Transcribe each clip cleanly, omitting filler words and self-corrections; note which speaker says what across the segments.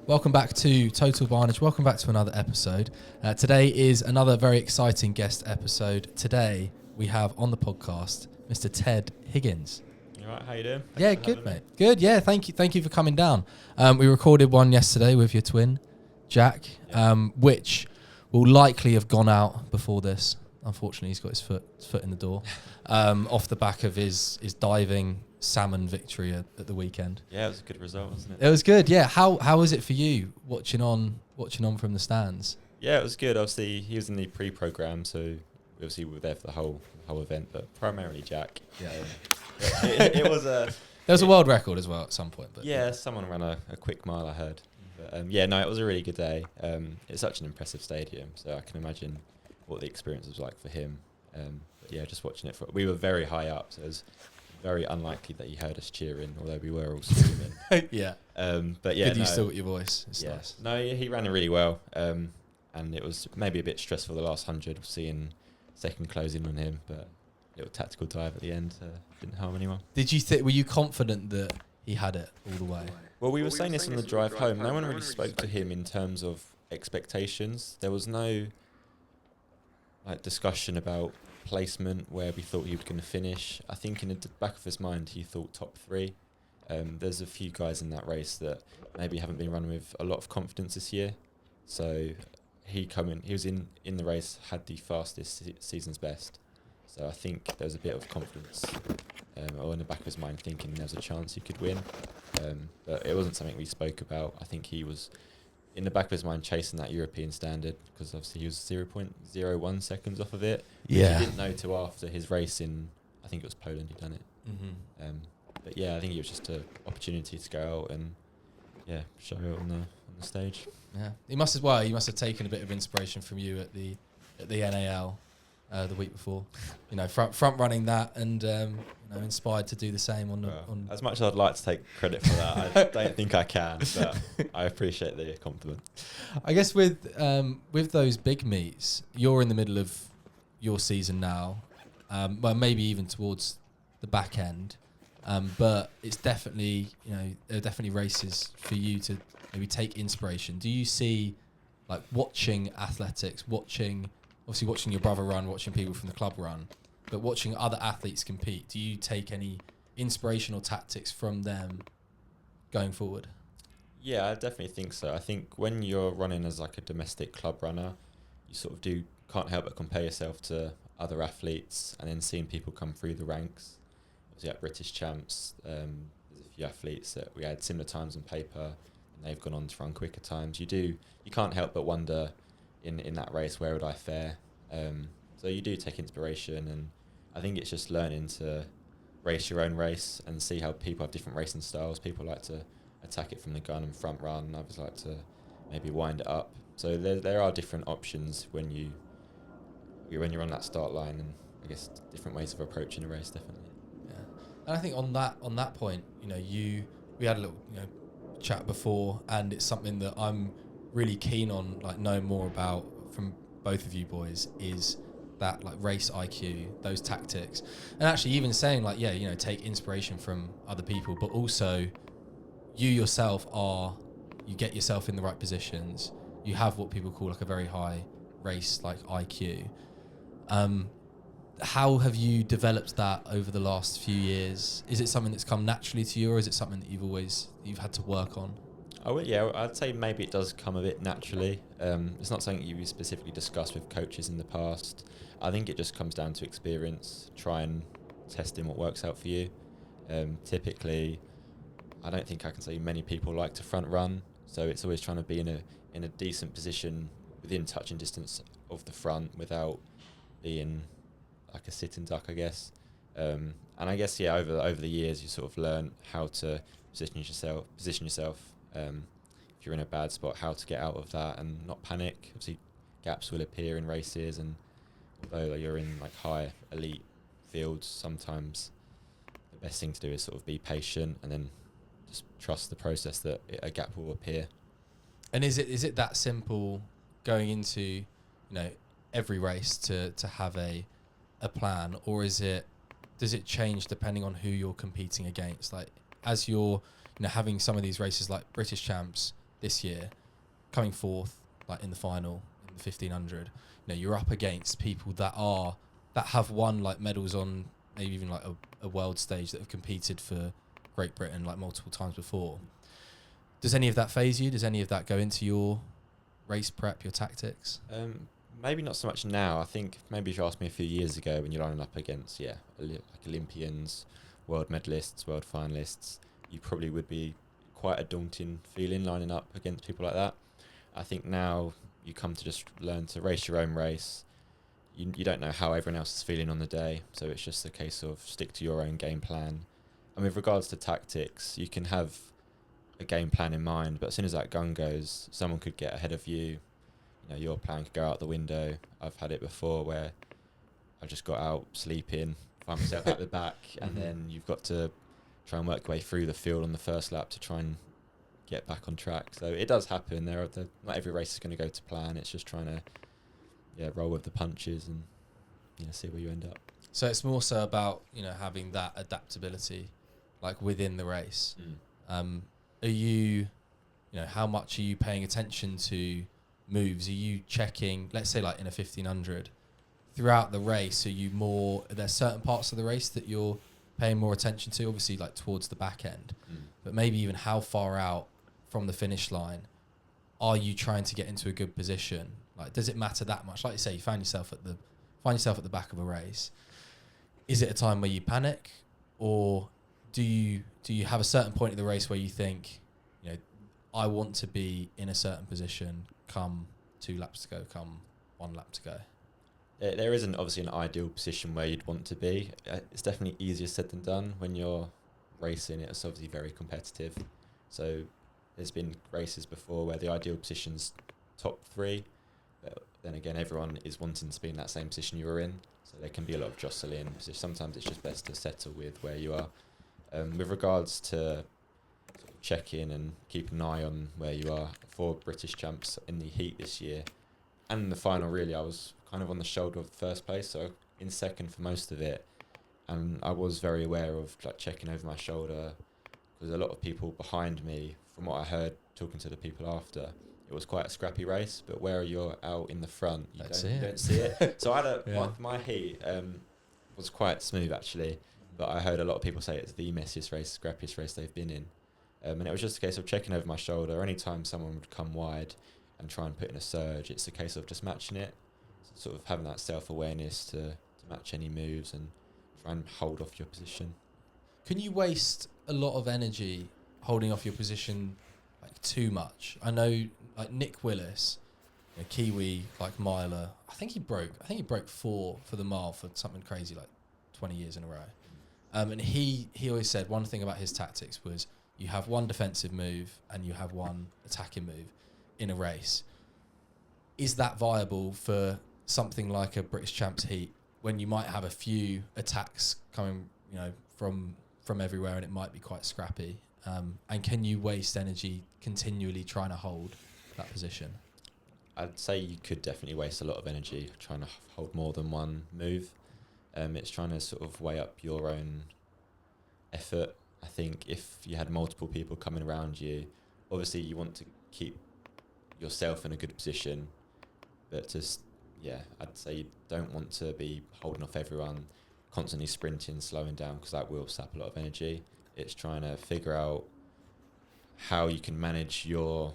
Speaker 1: Welcome back to Total Barnage. Welcome back to another episode. Today is another very exciting guest episode. Today we have on the podcast Mr. Ted Higgins.
Speaker 2: You alright? How you doing?
Speaker 1: Yeah, good, mate. Good. Yeah, thank you for coming down. We recorded one yesterday with your twin, Jack, which will likely have gone out before this. Unfortunately, he's got his foot in the door, off the back of his diving salmon victory at the weekend.
Speaker 2: Yeah, it was a good result, wasn't it?
Speaker 1: It was good. Yeah. How was it for you watching on from the stands?
Speaker 2: Yeah, it was good. Obviously, he was in the pre-program, so obviously we were there for the whole event, but primarily Jack.
Speaker 1: Yeah.
Speaker 2: It was a.
Speaker 1: There was a world record as well at some point. But
Speaker 2: yeah, someone ran a quick mile, I heard. But, it was a really good day. It's such an impressive stadium, so I can imagine what the experience was like for him. Just watching it. We were very high up, so it was very unlikely that he heard us cheering, although we were all screaming.
Speaker 1: Yeah.
Speaker 2: Good
Speaker 1: you still got your voice. It's
Speaker 2: yeah.
Speaker 1: nice.
Speaker 2: No, he ran it really well. And it was maybe a bit stressful the last 100, seeing second closing on him, but a little tactical dive at the end didn't harm anyone.
Speaker 1: Were you confident that he had it all the way?
Speaker 2: Well, we were saying this on the drive home. No one really spoke to him in terms of expectations. There was no discussion about placement where we thought he was going to finish. I think in the back of his mind he thought top 3. There's a few guys in that race that maybe haven't been running with a lot of confidence this year, so he was in the race, had the fastest season's best, so I think there was a bit of confidence or in the back of his mind thinking there was a chance he could win, but it wasn't something we spoke about. I think he was in the back of his mind chasing that European standard, because obviously he was 0.01 seconds off of it.
Speaker 1: Yeah.
Speaker 2: He didn't know till after his race in, I think it was Poland, he'd done it.
Speaker 1: Mm-hmm.
Speaker 2: But yeah, I think it was just an opportunity to go out and show it on the stage.
Speaker 1: Yeah, he must have taken a bit of inspiration from you at the NAL the week before. Front running that and inspired to do the same on.
Speaker 2: As much as I'd like to take credit for that, I don't think I can. But I appreciate the compliment.
Speaker 1: I guess with those big meets, you're in the middle of your season now, maybe even towards the back end. But it's definitely, there are definitely races for you to maybe take inspiration. Do you see, watching athletics, watching your brother run, watching people from the club run, but watching other athletes compete, do you take any inspiration or tactics from them going forward?
Speaker 2: Yeah, I definitely think so. I think when you're running as a domestic club runner, you sort of can't help but compare yourself to other athletes, and then seeing people come through the ranks. Obviously at British champs, there's a few athletes that we had similar times on paper, and they've gone on to run quicker times. You can't help but wonder in that race, where would I fare? So you do take inspiration, and I think it's just learning to race your own race and see how people have different racing styles. People like to attack it from the gun and front run, others like to maybe wind it up. So there are different options when you're on that start line, and I guess different ways of approaching a race, definitely.
Speaker 1: Yeah, and I think on that point, we had a little chat before, and it's something that I'm really keen on knowing more about from both of you boys, is that race IQ, those tactics, and actually even saying take inspiration from other people, but also you yourself you get yourself in the right positions, you have what people call a very high race IQ. How have you developed that over the last few years? Is it something that's come naturally to you, or is it something that you've had to work on?
Speaker 2: I'd say maybe it does come a bit naturally. It's not something you specifically discussed with coaches in the past. I think it just comes down to experience, try and testing what works out for you. Typically, I don't think I can say many people like to front run, so it's always trying to be in a decent position within touching distance of the front without being like a sitting duck, I guess. And I guess over the years you sort of learn how to position yourself. If you're in a bad spot, how to get out of that and not panic. Obviously, gaps will appear in races, and although you're in high elite fields, sometimes the best thing to do is sort of be patient and then just trust the process that a gap will appear.
Speaker 1: And is it that simple going into every race to have a plan, or does it change depending on who you're competing against? As you're having some of these races like British champs, this year, coming fourth, like in the final in the 1500. You know, you're up against people that have won like medals on maybe even like a world stage, that have competed for Great Britain like multiple times before. Does any of that faze you? Does any of that go into your race prep, your tactics?
Speaker 2: Maybe not so much now. I think maybe if you asked me a few years ago when you're lining up against, like Olympians, world medalists, world finalists, you probably would be quite a daunting feeling lining up against people like that. I think now you come to just learn to race your own race. You don't know how everyone else is feeling on the day, so it's just a case of stick to your own game plan. And with regards to tactics, you can have a game plan in mind, but as soon as that gun goes, someone could get ahead of you. You know, your plan could go out the window. I've had it before where I just got out sleeping, find myself at the back, and then you've got to try and work your way through the field on the first lap to try and get back on track. So it does happen. Not every race is going to go to plan. It's just trying to roll with the punches and see where you end up.
Speaker 1: So it's more so about having that adaptability, like within the race. Are you, how much are you paying attention to moves? Are you checking, let's say like in a 1500, throughout the race, are there certain parts of the race that you're paying more attention to, obviously like towards the back end, but maybe even how far out from the finish line are you trying to get into a good position? Like, does it matter that much? Like you say, you find yourself at the back of a race. Is it a time where you panic, or do you have a certain point of the race where you think, I want to be in a certain position come 2 laps to go, come 1 lap to go?
Speaker 2: There isn't obviously an ideal position where you'd want to be. It's definitely easier said than done when you're racing. It's obviously very competitive. So there's been races before where the ideal position's top 3. But then again, everyone is wanting to be in that same position you were in. So there can be a lot of jostling. So sometimes it's just best to settle with where you are. With regards to sort of checking and keeping an eye on where you are, for British champs in the heat this year and in the final, really, I was kind of on the shoulder of the first place, so in second for most of it. And I was very aware of like checking over my shoulder, because a lot of people behind me, from what I heard talking to the people after, it was quite a scrappy race. But where you're out in the front, you don't see it. So I had my heat was quite smooth actually, but I heard a lot of people say it's the messiest race, scrappiest race they've been in. And it was just a case of checking over my shoulder. Anytime someone would come wide and try and put in a surge, it's a case of just matching it, sort of having that self-awareness to match any moves and try and hold off your position.
Speaker 1: Can you waste a lot of energy holding off your position like too much? I know like Nick Willis, Kiwi like miler, I think he broke 4 for the mile for something crazy like 20 years in a row. And he always said one thing about his tactics was you have one defensive move and you have one attacking move in a race. Is that viable for something like a British Champs heat when you might have a few attacks coming, from everywhere, and it might be quite scrappy? And can you waste energy continually trying to hold that position?
Speaker 2: I'd say you could definitely waste a lot of energy trying to hold more than one move. It's trying to sort of weigh up your own effort. I think if you had multiple people coming around you, obviously you want to keep yourself in a good position, but I'd say you don't want to be holding off everyone, constantly sprinting, slowing down, because that will sap a lot of energy. It's trying to figure out how you can manage your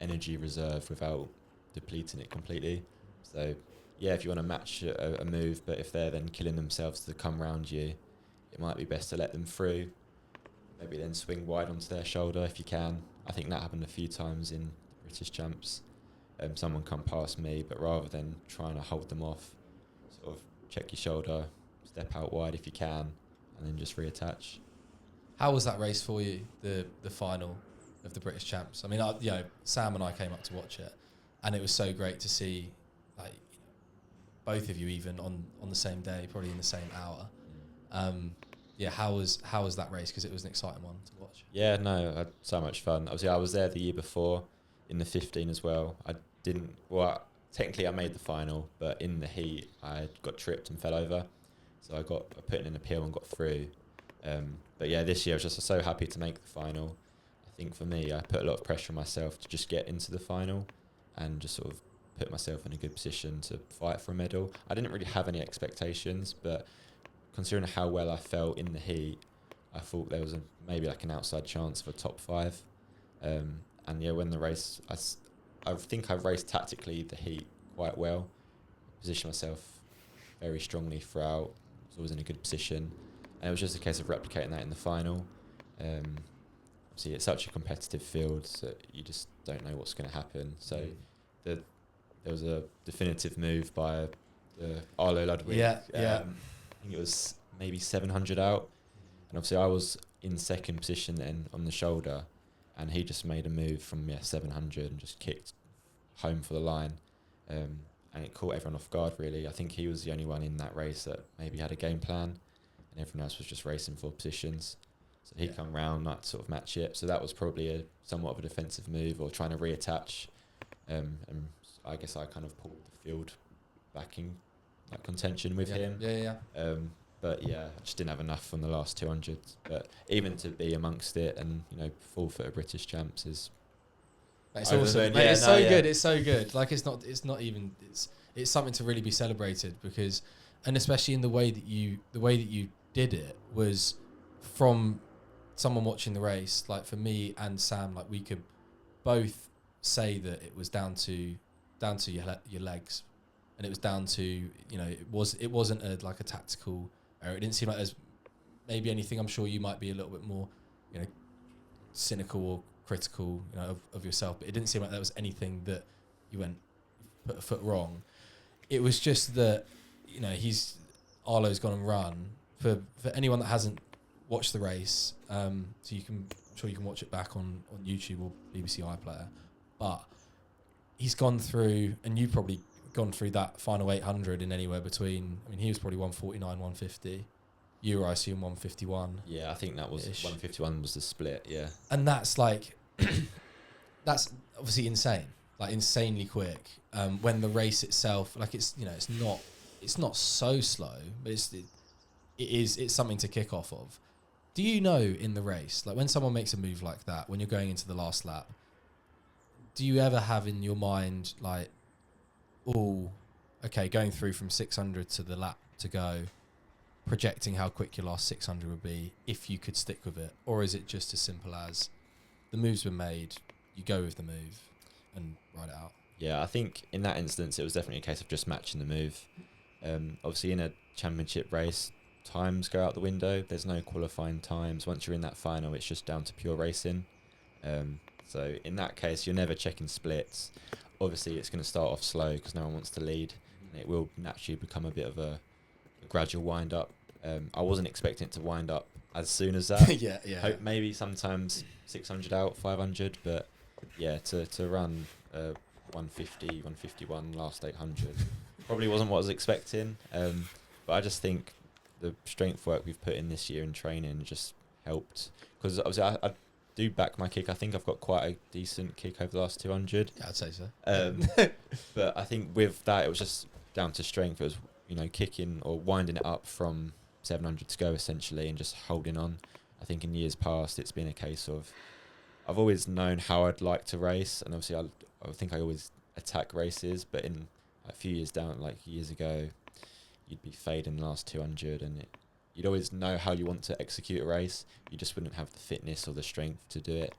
Speaker 2: energy reserve without depleting it completely. So if you want to match a move, but if they're then killing themselves to come around you, it might be best to let them through. Maybe then swing wide onto their shoulder if you can. I think that happened a few times in the British Champs. Someone come past me, but rather than trying to hold them off, sort of check your shoulder, step out wide if you can, and then just reattach.
Speaker 1: How was that race for you, the final of the British Champs? I mean, Sam and I came up to watch it, and it was so great to see, both of you even on the same day, probably in the same hour. How was that race? Because it was an exciting one to watch.
Speaker 2: Yeah, no, I had so much fun. Obviously, I was there the year before in the 15 as well. Technically I made the final, but in the heat I got tripped and fell over, so I put in an appeal and got through. But this year I was just so happy to make the final. I think for me, I put a lot of pressure on myself to just get into the final and just sort of put myself in a good position to fight for a medal. I didn't really have any expectations, but considering how well I felt in the heat, I thought there was maybe like an outside chance for top 5. And yeah, when the race, I think I raced tactically the heat quite well, positioned myself very strongly throughout, was always in a good position, and it was just a case of replicating that in the final. Obviously, it's such a competitive field, so you just don't know what's going to happen. So there was a definitive move by Arlo Ludwig.
Speaker 1: Yeah.
Speaker 2: I think it was maybe 700 out, and obviously I was in second position then on the shoulder, and he just made a move from 700 and just kicked home for the line, and it caught everyone off guard really. I think he was the only one in that race that maybe had a game plan, and everyone else was just racing for positions. So he'd come round, not sort of match it. So that was probably a somewhat of a defensive move, or trying to reattach. And I guess I kind of pulled the field back in that contention with him. But yeah, I just didn't have enough on the last 200. But even to be amongst it and, fall for a British champs is...
Speaker 1: It's awesome. Mate, it's so good. It's so good. Like, it's something to really be celebrated, because, and especially in the way that you did it was from someone watching the race. Like, for me and Sam, like, we could both say that it was down to your legs, and it was down to, it wasn't a tactical error. It didn't seem like there's maybe anything. I'm sure you might be a little bit more, cynical or critical, of yourself, but it didn't seem like there was anything that you put a foot wrong. It was just that, Arlo's gone and run. For anyone that hasn't watched the race, I'm sure you can watch it back on YouTube or BBC iPlayer, but he's gone through, and you've probably gone through that final 800 in anywhere between, he was probably 149, 150. You were, I assume, 151.
Speaker 2: Yeah, I think that was 151 was the split, yeah.
Speaker 1: And that's like, that's obviously insane, like insanely quick. When the race itself, like, it's not so slow, but it's something to kick off of. Do you know in the race, like when someone makes a move like that, when you're going into the last lap, do you ever have in your mind like, oh, okay, going through from 600 to the lap to go, projecting how quick your last 600 would be if you could stick with it? Or is it just as simple as the move's been made, you go with the move and ride it out?
Speaker 2: Yeah, I think in that instance, it was definitely a case of just matching the move. Obviously, in a championship race, times go out the window. There's no qualifying times. Once you're in that final, it's just down to pure racing. So in that case, you're never checking splits. Obviously, it's going to start off slow because no one wants to lead, and it will naturally become a bit of a gradual wind up. I wasn't expecting it to wind up as soon as that. Hope maybe sometimes 600 out, 500, but yeah, to run 150, 151 last 800 probably wasn't what I was expecting. But I just think the strength work we've put in this year in training just helped, because obviously I do back my kick. I think I've got quite a decent kick over the last 200.
Speaker 1: Yeah, I'd say so.
Speaker 2: But I think with that, it was just down to strength. It was, kicking or winding it up from 700 to go essentially, and just holding on. I think in years past, it's been a case of I've always known how I'd like to race, and obviously I think I always attack races, but in a few years down, like years ago, you'd be fading the last 200, and you'd always know how you want to execute a race. You just wouldn't have the fitness or the strength to do it.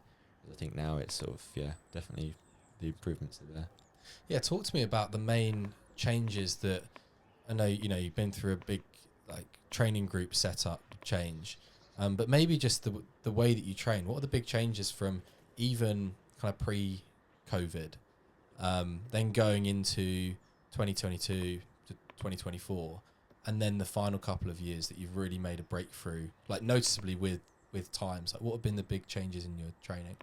Speaker 2: I think now it's sort of, definitely the improvements are there.
Speaker 1: Yeah, talk to me about the main changes that, I know, you've been through a big training group setup change, but maybe just the way that you train. What are the big changes from even kind of pre-COVID, then going into 2022 to 2024, and then the final couple of years that you've really made a breakthrough, like noticeably with times? Like, what have been the big changes in your training?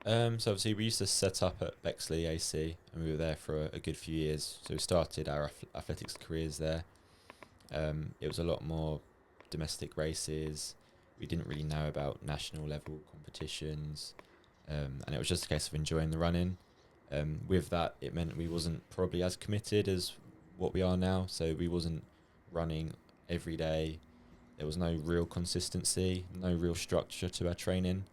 Speaker 2: So obviously we used to set up at Bexley AC, and we were there for a good few years. So we started our athletics careers there. It was a lot more domestic races. We didn't really know about national level competitions, and it was just a case of enjoying the running. With that, it meant we wasn't probably as committed as what we are now. So we wasn't running every day. There was no real consistency, no real structure to our training.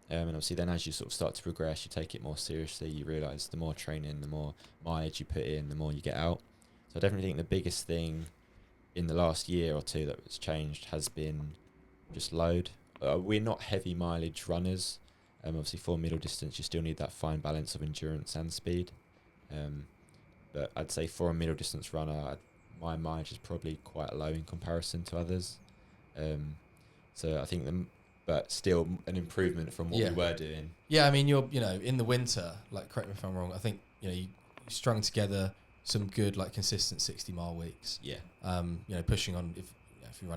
Speaker 2: And obviously then as you sort of start to progress, you take it more seriously, you realise the more training, the more mileage you put in, the more you get out. So I definitely think the biggest thing in the last year or two that was changed has been just load. We're not heavy mileage runners. Obviously for middle distance, you still need that fine balance of endurance and speed. But I'd say for a middle distance runner, my mileage is probably quite low in comparison to others. So I think but still an improvement from what we were doing.
Speaker 1: Yeah, I mean, you're, in the winter, like, correct me if I'm wrong, I think, you strung together some good, like, consistent 60-mile weeks.
Speaker 2: Yeah.
Speaker 1: Pushing on, if you're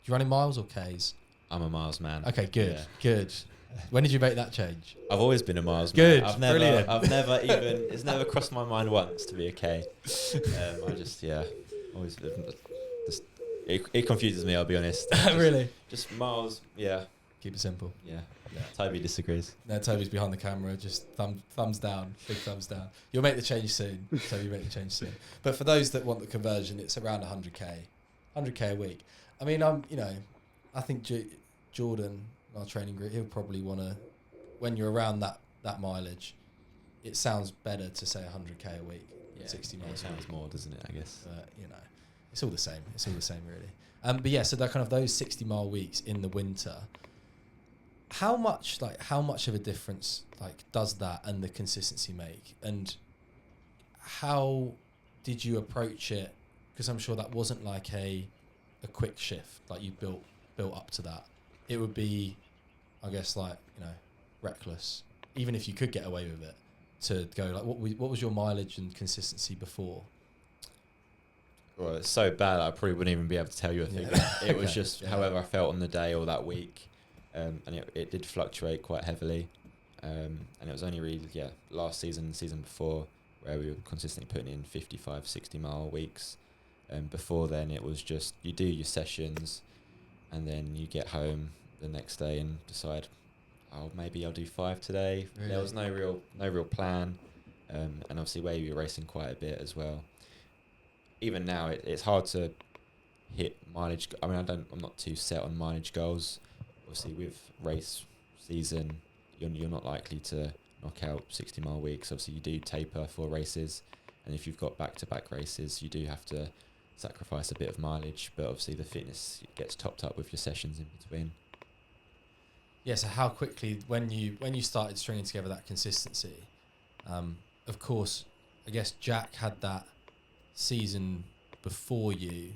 Speaker 1: running miles or Ks?
Speaker 2: I'm a miles man.
Speaker 1: Okay, good, good. When did you make that change?
Speaker 2: I've always been a miles
Speaker 1: man. Good,
Speaker 2: I've never even, it's never crossed my mind once to be a K. I just, always, it confuses me, I'll be honest.
Speaker 1: Really?
Speaker 2: Just miles, yeah.
Speaker 1: Keep it simple.
Speaker 2: Yeah. Toby disagrees.
Speaker 1: No, Toby's behind the camera, just thumbs down, big thumbs down. You'll make the change soon. Toby, make the change soon. But for those that want the conversion, it's around 100k a week. I mean, I think Jordan, our training group, he'll probably want to, when you're around that mileage, it sounds better to say 100k a week.
Speaker 2: Yeah,
Speaker 1: 60 miles.
Speaker 2: It sounds more, doesn't it? I guess.
Speaker 1: But it's all the same. It's all the same, really. But yeah, so they're kind of those 60-mile weeks in the winter. How much of a difference does that and the consistency make? And how did you approach it? Because I'm sure that wasn't like a quick shift. Like, you built up to that. It would be, I guess, reckless, even if you could get away with it, to go what was your mileage and consistency before?
Speaker 2: Well, it's so bad I probably wouldn't even be able to tell you a thing. It was just however I felt on the day or that week. And it did fluctuate quite heavily. And it was only really, last season before, where we were consistently putting in 55, 60-mile weeks. Before then, it was just, you do your sessions, and then you get home the next day and decide, maybe I'll do 5 today. Really? There was no real plan. And obviously where you were racing quite a bit as well. Even now, it's hard to hit mileage. I mean, I'm not too set on mileage goals. Obviously, with race season, you're not likely to knock out 60-mile weeks. Obviously, you do taper for races, and if you've got back-to-back races, you do have to sacrifice a bit of mileage. But obviously, the fitness gets topped up with your sessions in between.
Speaker 1: Yeah. So how quickly, when you started stringing together that consistency, of course, I guess Jack had that season before you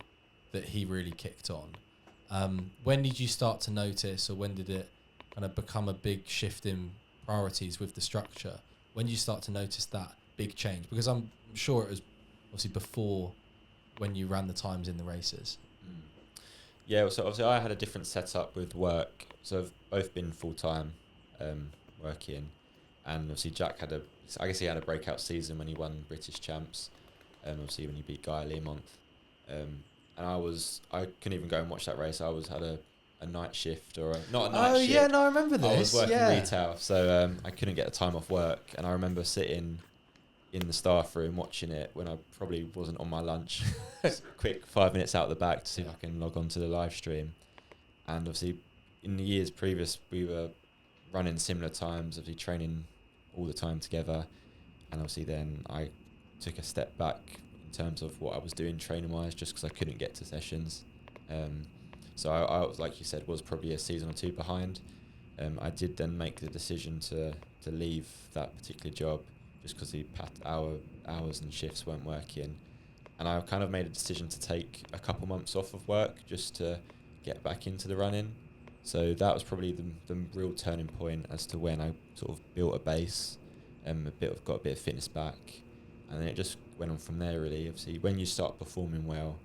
Speaker 1: that he really kicked on. When did you start to notice, or when did it kind of become a big shift in priorities with the structure? When did you start to notice that big change? Because I'm sure it was obviously before, when you ran the times in the races.
Speaker 2: Yeah, so obviously I had a different setup with work. So I've both been full-time working. And obviously Jack I guess he had a breakout season when he won British Champs. Obviously when he beat Guy Learmonth. And I couldn't even go and watch that race. I had a night shift not a night shift. Oh yeah,
Speaker 1: no, I remember this.
Speaker 2: I was working retail, so I couldn't get the time off work. And I remember sitting in the staff room watching it when I probably wasn't on my lunch. Quick 5 minutes out the back to see if I can log on to the live stream. And obviously in the years previous, we were running similar times, obviously training all the time together. And obviously then I took a step back in terms of what I was doing training wise, just because I couldn't get to sessions. So I was, like you said, was probably a season or two behind. I did then make the decision to leave that particular job just because the hours and shifts weren't working. And I kind of made a decision to take a couple months off of work just to get back into the running. So that was probably the real turning point as to when I sort of built a base and got a bit of fitness back. And then it just went on from there, really. Obviously, when you start performing well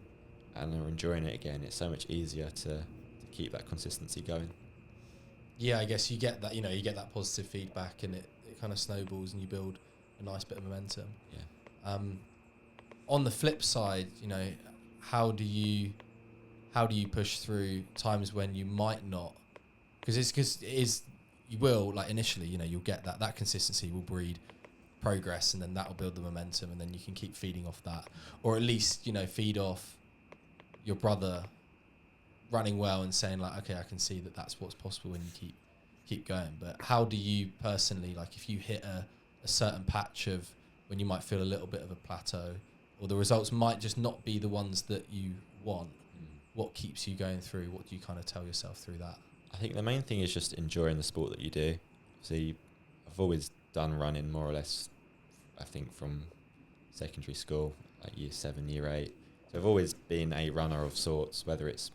Speaker 2: and are enjoying it again, it's so much easier to keep that consistency going.
Speaker 1: Yeah, I guess you get that, you get that positive feedback, and it kind of snowballs and you build a nice bit of momentum.
Speaker 2: Yeah.
Speaker 1: On the flip side, how do you push through times when you might not? Because you will, initially, you'll get that consistency will breed progress, and then that will build the momentum, and then you can keep feeding off that, or at least feed off your brother running well and saying okay, I can see that that's what's possible when you keep going. But how do you personally, like, if you hit a certain patch of when you might feel a little bit of a plateau, or the results might just not be the ones that you want, what keeps you going through? What do you kind of tell yourself through that?
Speaker 2: I think the main thing is just enjoying the sport that you do. See, I've always done running more or less, I think, from secondary school, like year 7, year 8. So I've always been a runner of sorts, whether it's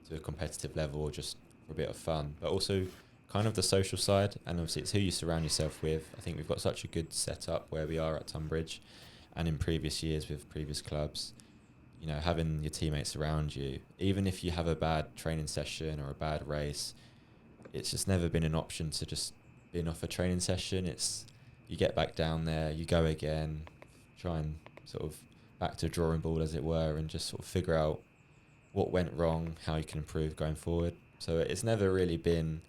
Speaker 2: to a competitive level or just for a bit of fun, but also kind of the social side. And obviously it's who you surround yourself with. I think we've got such a good setup where we are at Tunbridge, and in previous years with previous clubs, you know, having your teammates around you, even if you have a bad training session or a bad race, it's just never been an option to just bin off a training session. It's, you get back down there, you go again, try and sort of back to drawing board, as it were, and just sort of figure out what went wrong, how you can improve going forward. So it's never really been,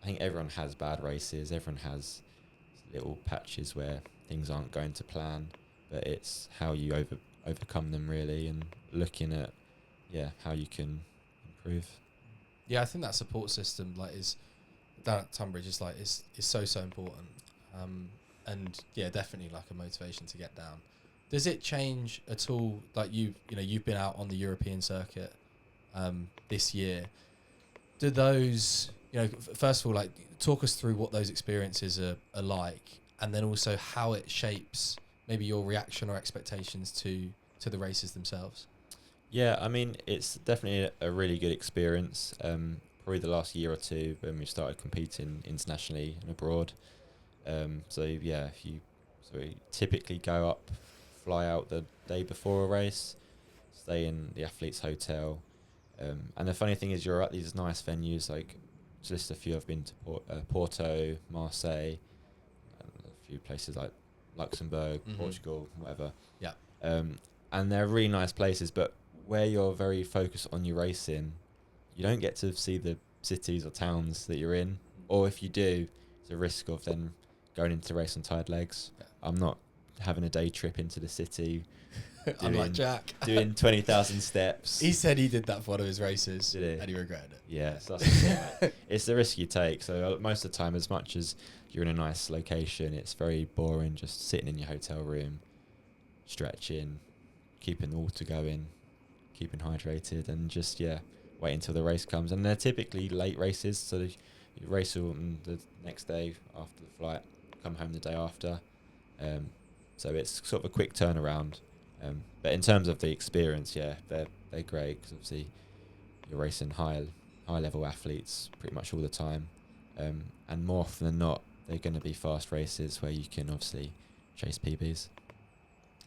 Speaker 2: I think everyone has bad races, everyone has little patches where things aren't going to plan, but it's how you overcome them really, and looking at how you can improve.
Speaker 1: Yeah, I think that support system, like, is down at Tunbridge, is like is so important, and yeah, definitely like a motivation to get down. Does it change at all? Like, you've been out on the European circuit this year. Do those, first of all, like, talk us through what those experiences are like, and then also how it shapes maybe your reaction or expectations to the races themselves.
Speaker 2: Yeah, I mean, it's definitely a really good experience. Probably the last year or two when we started competing internationally and abroad. So yeah, if you typically go up, fly out the day before a race, stay in the athlete's hotel, and the funny thing is you're at these nice venues, like, to list a few, I've been to Porto, Marseille, a few places like Luxembourg, Portugal, whatever.
Speaker 1: Yeah.
Speaker 2: And they're really nice places, but where you're very focused on your racing, you don't get to see the cities or towns that you're in, or if you do, it's a risk of then going into the race on tired legs. Yeah. I'm not having a day trip into the city.
Speaker 1: Unlike Jack.
Speaker 2: Doing 20,000 steps.
Speaker 1: He said he did that for one of his races.
Speaker 2: Did he?
Speaker 1: And he regretted it.
Speaker 2: Yeah, so that's it's the risk you take. So most of the time, as much as you're in a nice location, it's very boring just sitting in your hotel room, stretching, keeping the water going, keeping hydrated, and just wait until the race comes. And they're typically late races, so you race on the next day after the flight, come home the day after. So it's sort of a quick turnaround. But in terms of the experience, they're great, because obviously you're racing high level athletes pretty much all the time, and more often than not, they're going to be fast races where you can obviously chase PBs.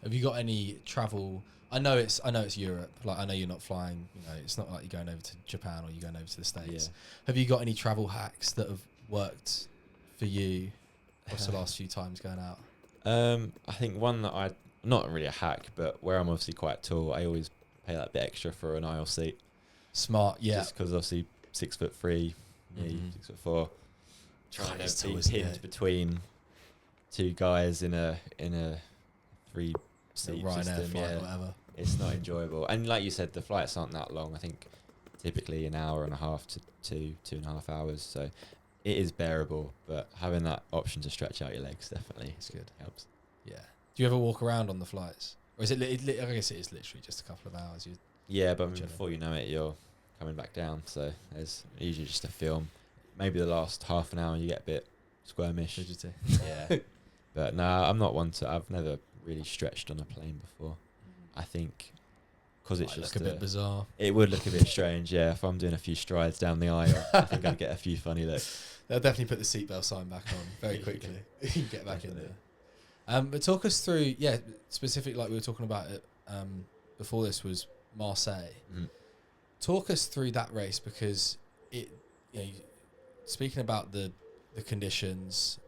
Speaker 1: Have you got any travel? I know it's Europe. Like, I know you're not flying. It's not like you're going over to Japan or you're going over to the States. Yeah. Have you got any travel hacks that have worked for you across the last few times going out?
Speaker 2: I think one that not really a hack, but where I'm obviously quite tall, I always pay that bit extra for an aisle seat.
Speaker 1: Smart, yeah.
Speaker 2: Just because obviously 6'3", me 6'4", trying to be pinned between two guys in a 3-seat system.
Speaker 1: Flight, whatever.
Speaker 2: It's not enjoyable. And like you said, the flights aren't that long. I think typically an hour and a half to 2.5 hours. So it is bearable, but having that option to stretch out your legs definitely helps.
Speaker 1: Yeah. Do you ever walk around on the flights? Or is it, I guess it is literally just a couple of hours.
Speaker 2: But before you know it, you're coming back down. So there's usually just a film. Maybe the last half an hour you get a bit squirmish. Yeah. But no, I'm not one to, I've never really stretched on a plane before. I think because it's just
Speaker 1: look a bit bizarre.
Speaker 2: It would look a bit strange, yeah. If I'm doing a few strides down the aisle, I think I'd get a few funny looks.
Speaker 1: They'll definitely put the seatbelt sign back on very quickly. You can get back in there. But talk us through, specific, like we were talking about it before this, was Marseille. Talk us through that race, because it, speaking about the conditions,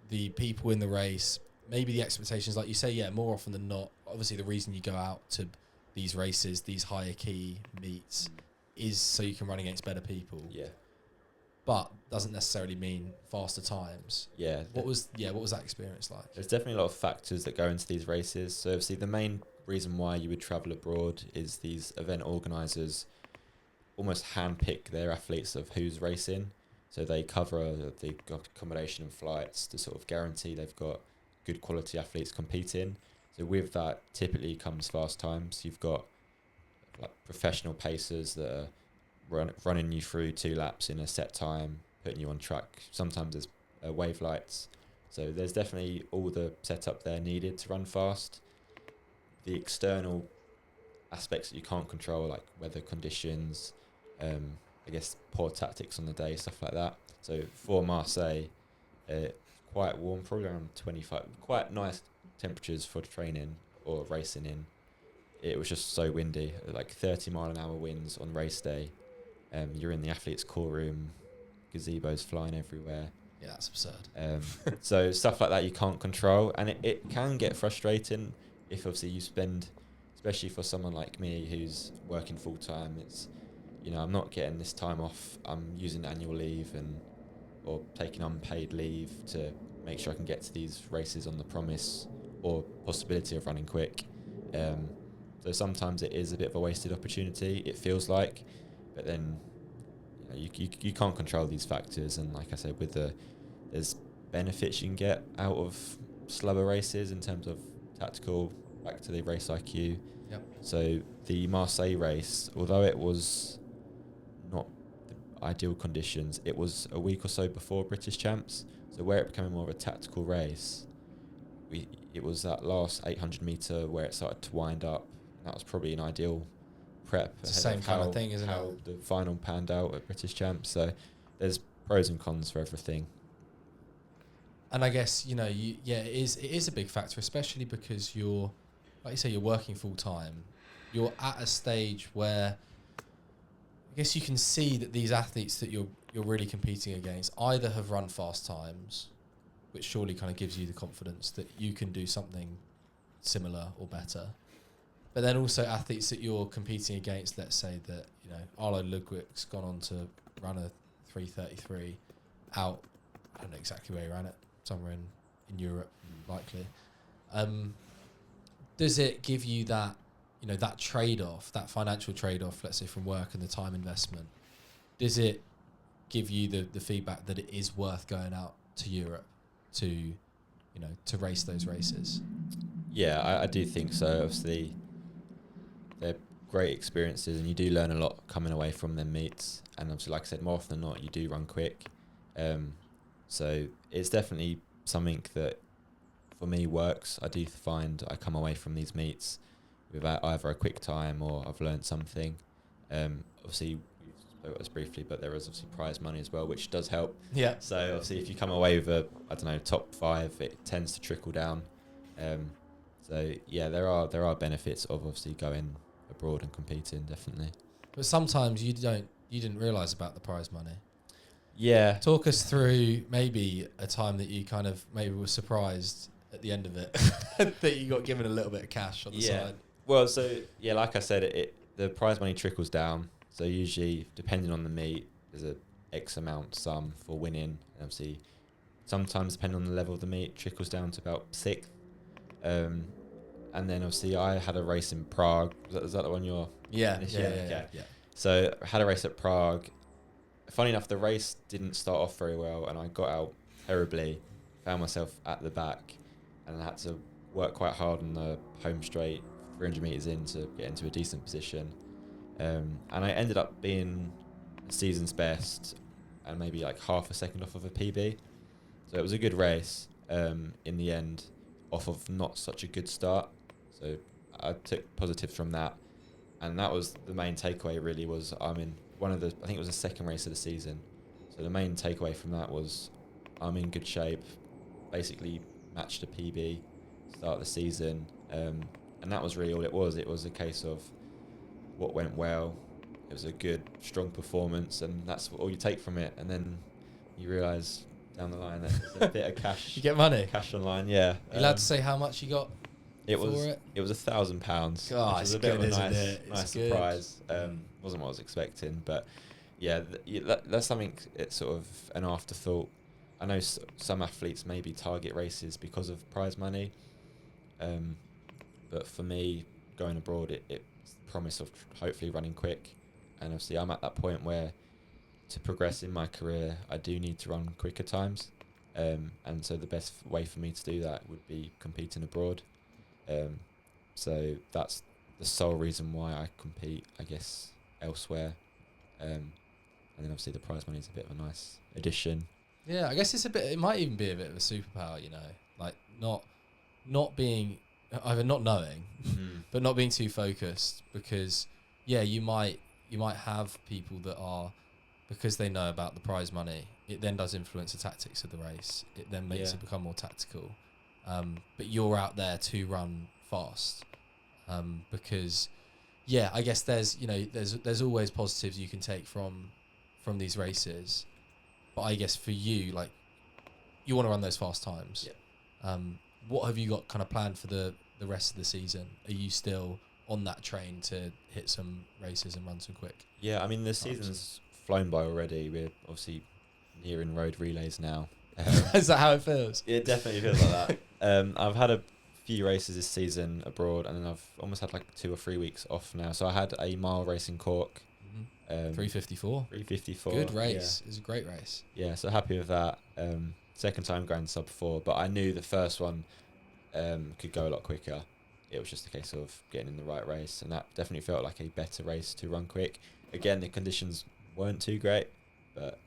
Speaker 1: the people in the race, maybe the expectations, like you say, more often than not, obviously the reason you go out to these races, these higher key meets, is so you can run against better people. Yeah. But doesn't necessarily mean faster times. Yeah. What was that experience like?
Speaker 2: There's definitely a lot of factors that go into these races. So obviously the main reason why you would travel abroad is these event organisers almost handpick their athletes of who's racing. So they cover the accommodation and flights to sort of guarantee they've got good quality athletes competing. So with that, typically comes fast times. You've got like professional pacers that are running you through 2 laps in a set time, putting you on track. Sometimes there's wavelights. So there's definitely all the setup there needed to run fast. The external aspects that you can't control, like weather conditions, I guess poor tactics on the day, stuff like that. So for Marseille, quite warm, probably around 25, quite nice temperatures for training or racing in. It was just so windy, like 30-mile-an-hour winds on race day. You're in the athletes' core room, gazebos flying everywhere.
Speaker 1: Yeah, that's absurd.
Speaker 2: So stuff like that you can't control, and it can get frustrating if obviously you spend, especially for someone like me who's working full time. It's, I'm not getting this time off. I'm using annual leave or taking unpaid leave to make sure I can get to these races on the promise or possibility of running quick. So sometimes it is a bit of a wasted opportunity, it feels like, but then you can't control these factors. And like I said, there's benefits you can get out of slower races in terms of tactical, back to the race IQ.
Speaker 1: Yep.
Speaker 2: So the Marseille race, although it was not the ideal conditions, it was a week or so before British Champs. So where it became more of a tactical race, it was that last 800 metre where it started to wind up. That was probably an ideal prep.
Speaker 1: It's the same kind of thing, isn't it?
Speaker 2: How the final panned out at British Champs. So there's pros and cons for everything.
Speaker 1: And I guess, it is a big factor, especially because you're, like you say, you're working full time. You're at a stage where I guess you can see that these athletes that you're really competing against either have run fast times, which surely kind of gives you the confidence that you can do something similar or better. But then also athletes that you're competing against, let's say that, Arlo Ludwig's gone on to run a 3:33 out, I don't know exactly where he ran it, somewhere in Europe, likely. Does it give you that, that trade-off, that financial trade-off, let's say from work and the time investment? Does it give you the feedback that it is worth going out to Europe to race those races?
Speaker 2: Yeah, I do think so. Obviously, they're great experiences, and you do learn a lot coming away from them meets. And obviously, like I said, more often than not, you do run quick. So it's definitely something that, for me, works. I do find I come away from these meets with either a quick time or I've learned something. Obviously, we spoke about this briefly, but there is obviously prize money as well, which does help.
Speaker 1: Yeah.
Speaker 2: So obviously, if you come away with top 5, it tends to trickle down. So yeah, there are benefits of obviously going abroad and competing, definitely.
Speaker 1: But sometimes you didn't realise about the prize money.
Speaker 2: Yeah.
Speaker 1: Talk us through maybe a time that you kind of maybe were surprised at the end of it that you got given a little bit of cash on the side.
Speaker 2: Well, so yeah, like I said, the prize money trickles down. So usually, depending on the meet, there's a X amount sum for winning. And obviously, sometimes depending on the level of the meet, trickles down to about 6th. And then obviously, I had a race in Prague. Was that the one you're?
Speaker 1: Yeah.
Speaker 2: So I had a race at Prague. Funny enough, the race didn't start off very well, and I got out terribly. Found myself at the back, and I had to work quite hard on the home straight, 300 metres in, to get into a decent position. And I ended up being the season's best, and maybe like half a second off of a PB. So it was a good race in the end, off of not such a good start. So I took positives from that. And that was the main takeaway, really, was I'm in I think it was the second race of the season. So the main takeaway from that was I'm in good shape, basically matched a PB, start the season. And that was really all it was. It was a case of what went well. It was a good, strong performance, and that's all you take from it. And then you realise down the line that there's a bit of cash.
Speaker 1: You get money?
Speaker 2: Cash online, yeah.
Speaker 1: You allowed to say how much you got?
Speaker 2: It was £1,000,
Speaker 1: God,
Speaker 2: which was a bit of a nice surprise. Wasn't what I was expecting, but yeah, that's something. It's sort of an afterthought. I know some athletes maybe target races because of prize money, but for me, going abroad, it's the promise of hopefully running quick, and obviously I'm at that point where to progress in my career, I do need to run quicker times. And so the best way for me to do that would be competing abroad. So that's the sole reason why I compete, I guess, elsewhere. And then obviously the prize money is a bit of a nice addition.
Speaker 1: Yeah, I guess it might even be a bit of a superpower, you know, like not being, either not knowing, but not being too focused, because yeah, you might have people that are, because they know about the prize money, it then does influence the tactics of the race. It then makes it become more tactical. But you're out there to run fast, because yeah, I guess there's always positives you can take from these races, but I guess for you, like, you want to run those fast times.
Speaker 2: Yeah.
Speaker 1: What have you got kind of planned for the rest of the season? Are you still on that train to hit some races and run some quick?
Speaker 2: Yeah, I mean, the season's flown by already. We're obviously nearing road relays now.
Speaker 1: Is that how it feels?
Speaker 2: It definitely feels like that. I've had a few races this season abroad, and then I've almost had like 2 or 3 weeks off now. So I had a mile race in Cork.
Speaker 1: 3:54.
Speaker 2: 3:54.
Speaker 1: Good race. It was a great race.
Speaker 2: Yeah, so happy with that. Second time going sub 4, but I knew the first one could go a lot quicker. It was just a case of getting in the right race, and that definitely felt like a better race to run quick. Again, the conditions weren't too great, but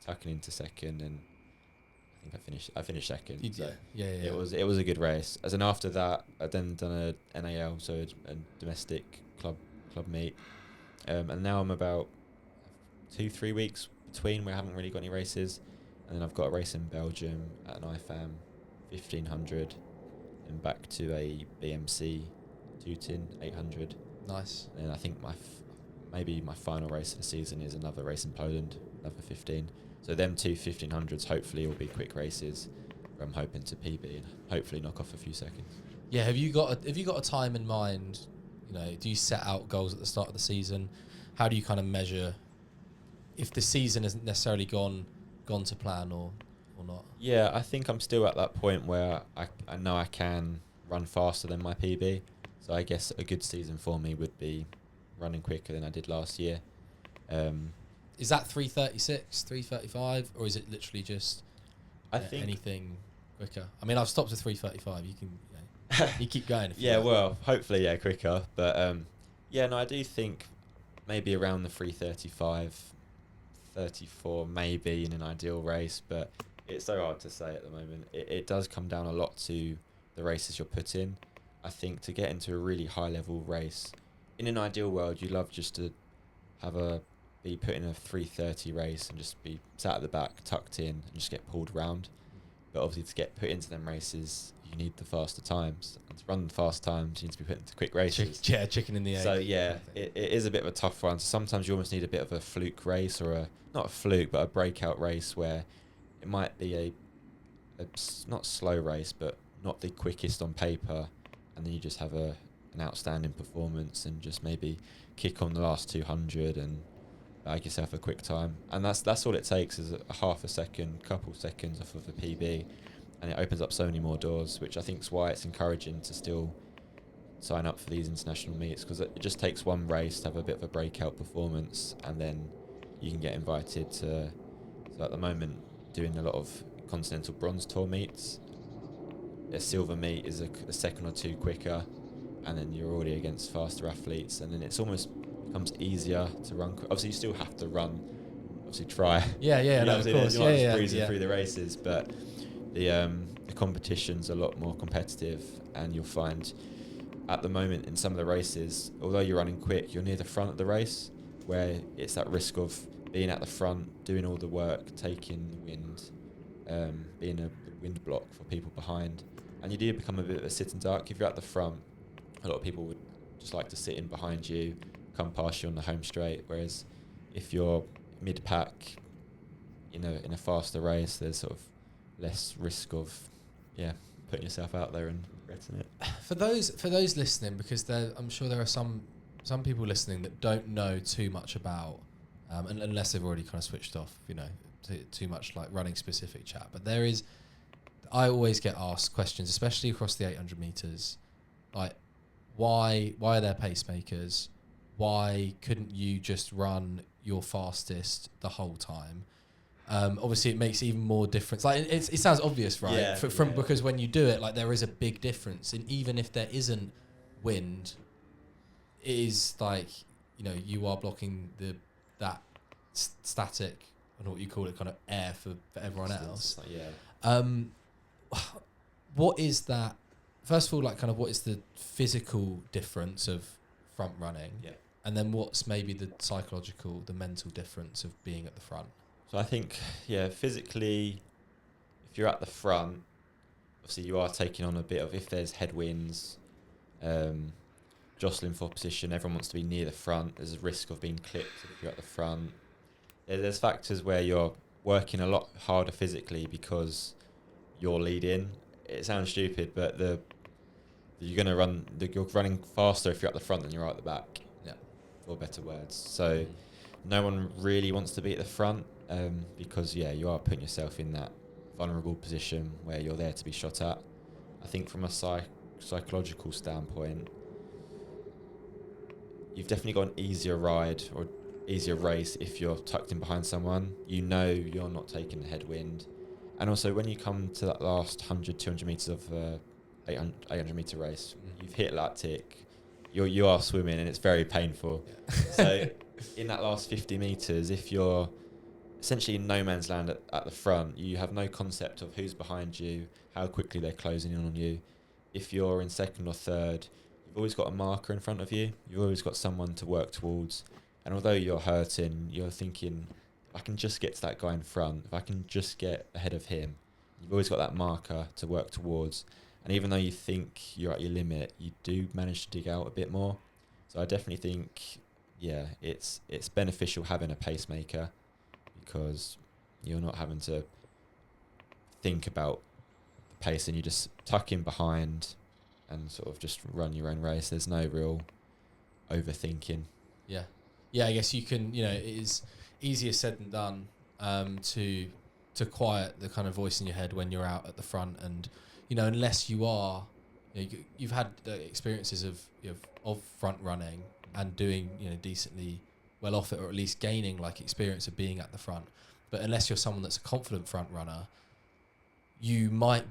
Speaker 2: tucking into second, and I think I finished second.
Speaker 1: Yeah.
Speaker 2: It was a good race. As in after that, I then done a NAL, so a domestic club meet, and now I'm about 2-3 weeks between where I haven't really got any races, and then I've got a race in Belgium at an IFAM 1500, and back to a BMC Tooting 800.
Speaker 1: Nice.
Speaker 2: And I think maybe my final race of the season is another race in Poland, another 15. So them 2 1500s hopefully will be quick races, where I'm hoping to PB and hopefully knock off a few seconds.
Speaker 1: Yeah, have you got a time in mind? You know, do you set out goals at the start of the season? How do you kind of measure if the season hasn't necessarily gone to plan or not?
Speaker 2: Yeah, I think I'm still at that point where I know I can run faster than my PB. So I guess a good season for me would be running quicker than I did last year.
Speaker 1: Is that 3:36, 3:35, or is it literally just
Speaker 2: I think
Speaker 1: anything quicker? I mean, I've stopped at 3:35. You can you keep going. If
Speaker 2: yeah,
Speaker 1: you like.
Speaker 2: well, hopefully, quicker. But yeah, no, I do think maybe around the 3:35, 34, maybe in an ideal race. But it's so hard to say at the moment. It does come down a lot to the races you're put in. I think to get into a really high level race, in an ideal world, you'd love just to be put in a 3:30 race and just be sat at the back, tucked in, and just get pulled round. But obviously, to get put into them races, you need the faster times. And to run the fast times, you need to be put into quick races.
Speaker 1: Chicken in the egg.
Speaker 2: So yeah, it is a bit of a tough one. So sometimes you almost need a bit of a fluke race, or not a fluke, but a breakout race where it might be a not slow race, but not the quickest on paper, and then you just have an outstanding performance and just maybe kick on the last 200 and bag yourself a quick time. And that's all it takes, is a half a second, couple seconds off of a PB, and it opens up so many more doors, which I think is why it's encouraging to still sign up for these international meets, because it just takes one race to have a bit of a breakout performance, and then you can get invited to, so at the moment, doing a lot of continental bronze tour meets. A silver meet is a second or two quicker, and then you're already against faster athletes, and then it's almost becomes easier to run. Obviously, you still have to run. Obviously, try.
Speaker 1: Yeah, no, of course.
Speaker 2: You're not just breezing through the races, but the competition's a lot more competitive, and you'll find at the moment in some of the races, although you're running quick, you're near the front of the race, where it's that risk of being at the front, doing all the work, taking the wind, being a wind block for people behind, and you do become a bit of a sitting duck. If you're at the front, a lot of people would just like to sit in behind you, come past you on the home straight, whereas if you're mid-pack, in a faster race, there's sort of less risk of putting yourself out there and regretting it.
Speaker 1: For those listening, because I'm sure there are some people listening that don't know too much about, unless they've already kind of switched off, too much like running specific chat. But I always get asked questions, especially across the 800 meters, like why are there pacemakers? why couldn't you just run your fastest the whole time? Obviously, it makes even more difference. Like it sounds obvious, right?
Speaker 2: Yeah,
Speaker 1: Because when you do it, like there is a big difference, and even if there isn't wind, it is like you are blocking that static, I don't know what you call it, kind of air for everyone else.
Speaker 2: Like, yeah.
Speaker 1: What is that? First of all, like kind of what is the physical difference of front running?
Speaker 2: Yeah.
Speaker 1: And then what's maybe the psychological, the mental difference of being at the front?
Speaker 2: So I think, physically, if you're at the front, obviously you are taking on a bit of, if there's headwinds, jostling for position, everyone wants to be near the front. There's a risk of being clipped if you're at the front. There's factors where you're working a lot harder physically because you're leading. It sounds stupid, but you're running faster if you're at the front than you're at the back.
Speaker 1: Yeah.
Speaker 2: For better words. So no one really wants to be at the front because you are putting yourself in that vulnerable position where you're there to be shot at. I think from a psychological standpoint, you've definitely got an easier ride or easier race if you're tucked in behind someone. You know you're not taking the headwind. And also when you come to that last 100, 200 metres of 800 metre race, you've hit lactic, you are swimming and it's very painful. Yeah. So in that last 50 metres, if you're essentially in no man's land at the front, you have no concept of who's behind you, how quickly they're closing in on you. If you're in second or third, you've always got a marker in front of you. You've always got someone to work towards. And although you're hurting, you're thinking, if I can just get to that guy in front, if I can just get ahead of him, you've always got that marker to work towards. And even though you think you're at your limit, you do manage to dig out a bit more. So I definitely think, it's beneficial having a pacemaker because you're not having to think about the pace and you just tuck in behind and sort of just run your own race. There's no real overthinking.
Speaker 1: Yeah. Yeah, I guess you can, it is easier said than done to quiet the kind of voice in your head when you're out at the front. And, unless you are, you've had experiences of front running and doing, decently well off it, or at least gaining like experience of being at the front. But unless you're someone that's a confident front runner, you might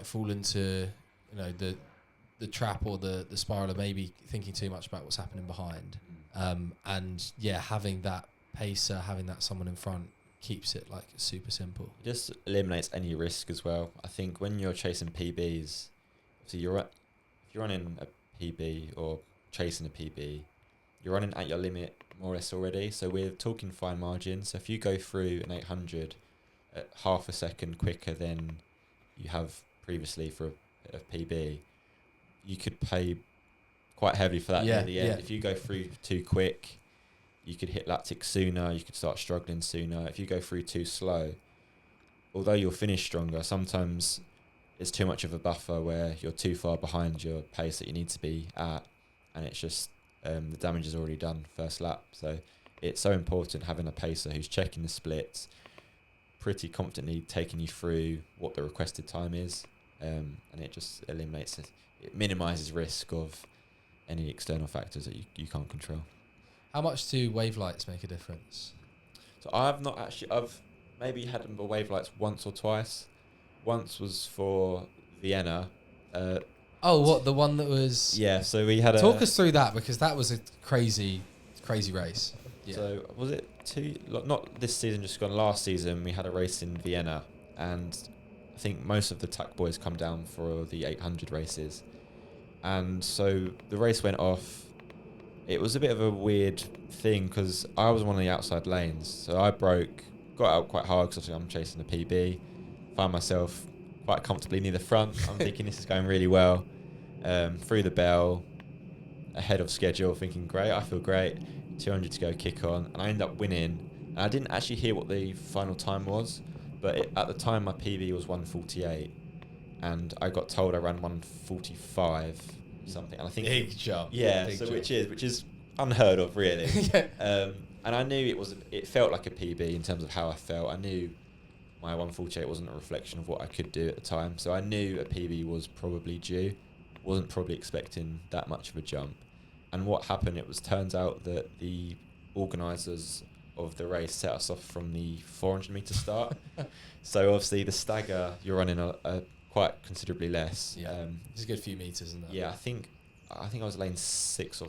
Speaker 1: fall into, the trap or the spiral of maybe thinking too much about what's happening behind. Having that pacer, having that someone in front keeps it like super simple.
Speaker 2: It just eliminates any risk as well. I think when you're chasing PBs, so if you're running a PB or chasing a PB, you're running at your limit more or less already. So we're talking fine margins. So if you go through an 800 at half a second quicker than you have previously for a PB, you could pay quite heavily for that near the end. If you go through too quick, you could hit lactic sooner, you could start struggling sooner. If you go through too slow, although you'll finish stronger, sometimes it's too much of a buffer where you're too far behind your pace that you need to be at, and it's just the damage is already done first lap. So it's so important having a pacer who's checking the splits, pretty confidently taking you through what the requested time is, and it just eliminates it minimises risk of any external factors that you can't control.
Speaker 1: How much do wavelights make a difference?
Speaker 2: So I've maybe had them for wavelights once or twice. Once was for Vienna.
Speaker 1: What, the one that was...
Speaker 2: Yeah, so we had
Speaker 1: Talk us through that, because that was a crazy race. Yeah.
Speaker 2: So was it not this season, just gone last season, we had a race in Vienna, and I think most of the TAC boys come down for the 800 races. And so the race went off. It was a bit of a weird thing because I was one of the outside lanes. So I got out quite hard because I'm chasing a PB. Found myself quite comfortably near the front. I'm thinking this is going really well. Through the bell, ahead of schedule, thinking great, I feel great. 200 to go, kick on. And I ended up winning. And I didn't actually hear what the final time was, but at the time my PB was 1:48. And I got told I ran 1:45 something. And I think
Speaker 1: big jump.
Speaker 2: Yeah,
Speaker 1: big
Speaker 2: so
Speaker 1: jump.
Speaker 2: which is unheard of, really.
Speaker 1: Yeah.
Speaker 2: And I knew it felt like a PB in terms of how I felt. I knew my 1:48 wasn't a reflection of what I could do at the time. So I knew a PB was probably due. Wasn't probably expecting that much of a jump. And what happened, turns out that the organisers of the race set us off from the 400 metre start. So obviously the stagger, you're running a quite considerably less.
Speaker 1: Yeah, it's a good few metres in that.
Speaker 2: Yeah, I think I was lane 6 or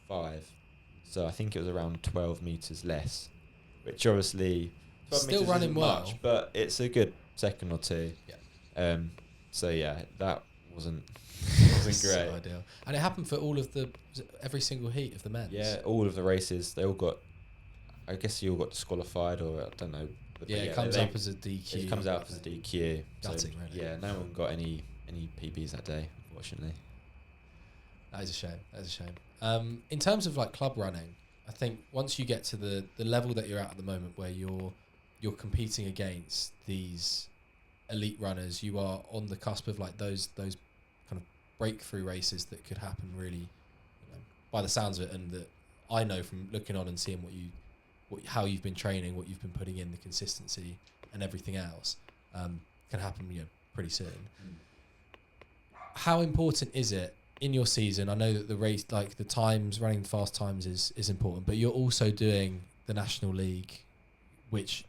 Speaker 2: 5, so I think it was around 12 metres less, which obviously 12
Speaker 1: Still
Speaker 2: metres
Speaker 1: running
Speaker 2: isn't
Speaker 1: well,
Speaker 2: much, but it's a good second or two.
Speaker 1: Yeah.
Speaker 2: So yeah, that wasn't great.
Speaker 1: So ideal, and it happened for all of every single heat of the men's.
Speaker 2: Yeah, all of the races, they all got. I guess you all got disqualified, or I don't know. But
Speaker 1: Yeah, it comes up as a DQ.
Speaker 2: It comes out as a DQ.
Speaker 1: Gutting,
Speaker 2: so,
Speaker 1: really.
Speaker 2: Yeah, no one got any PBs that day, unfortunately.
Speaker 1: That is a shame. In terms of like club running, I think once you get to the level that you're at the moment, where you're competing against these elite runners, you are on the cusp of like those kind of breakthrough races that could happen really, by the sounds of it, and that I know from looking on and seeing how you've been training, what you've been putting in, the consistency and everything else, can happen pretty soon. How important is it in your season? I know that the race, like the times, running fast times is important, but you're also doing the National League, which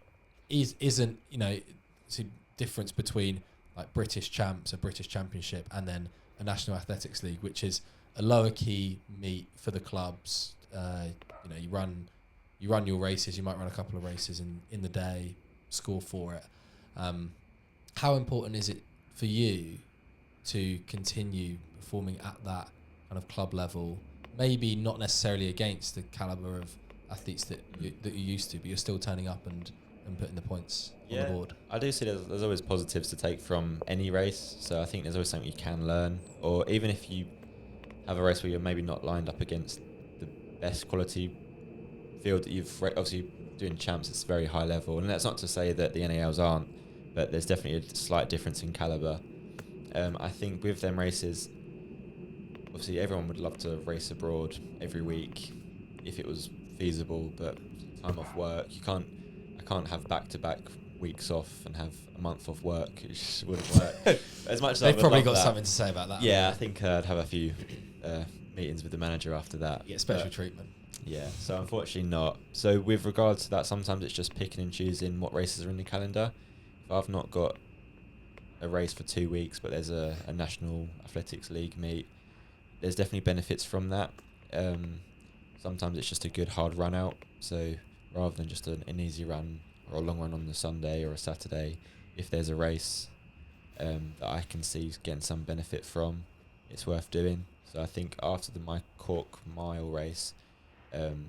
Speaker 1: isn't it's a difference between like British champs, a British championship, and then a National Athletics League, which is a lower key meet for the clubs. You run your races. You might run a couple of races in the day, score for it. How important is it for you to continue performing at that kind of club level? Maybe not necessarily against the caliber of athletes that you're used to, but you're still turning up and putting the points on the board.
Speaker 2: I do see there's always positives to take from any race. So I think there's always something you can learn, or even if you have a race where you're maybe not lined up against the best quality field that you've obviously doing champs, it's very high level, and that's not to say that the NALs aren't, but there's definitely a slight difference in caliber. I think with them races, obviously everyone would love to race abroad every week if it was feasible, but time off work, I can't have back-to-back weeks off and have a month off work. It just wouldn't work. As much as
Speaker 1: They've probably got something to say about that.
Speaker 2: Yeah, I think I'd have a few meetings with the manager after that.
Speaker 1: Yeah, special treatment.
Speaker 2: Yeah, so unfortunately not. So with regards to that, sometimes it's just picking and choosing what races are in the calendar. If I've not got a race for 2 weeks, but there's a National Athletics League meet, there's definitely benefits from that. Sometimes it's just a good hard run out. So rather than just an easy run or a long run on the Sunday or a Saturday, if there's a race that I can see getting some benefit from, it's worth doing. So I think after my Cork mile race,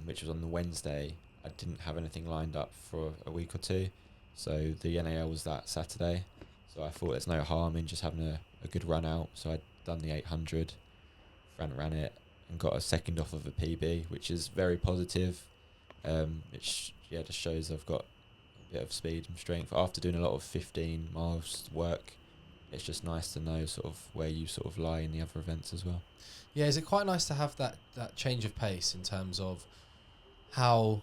Speaker 2: which was on the Wednesday, I didn't have anything lined up for a week or two. So the NAL was that Saturday. So I thought there's no harm in just having a good run out. So I'd done the 800, ran it, and got a second off of a PB, which is very positive. Which just shows I've got a bit of speed and strength. After doing a lot of 15 miles work, it's just nice to know sort of where you sort of lie in the other events as well.
Speaker 1: Yeah, is it quite nice to have that change of pace in terms of how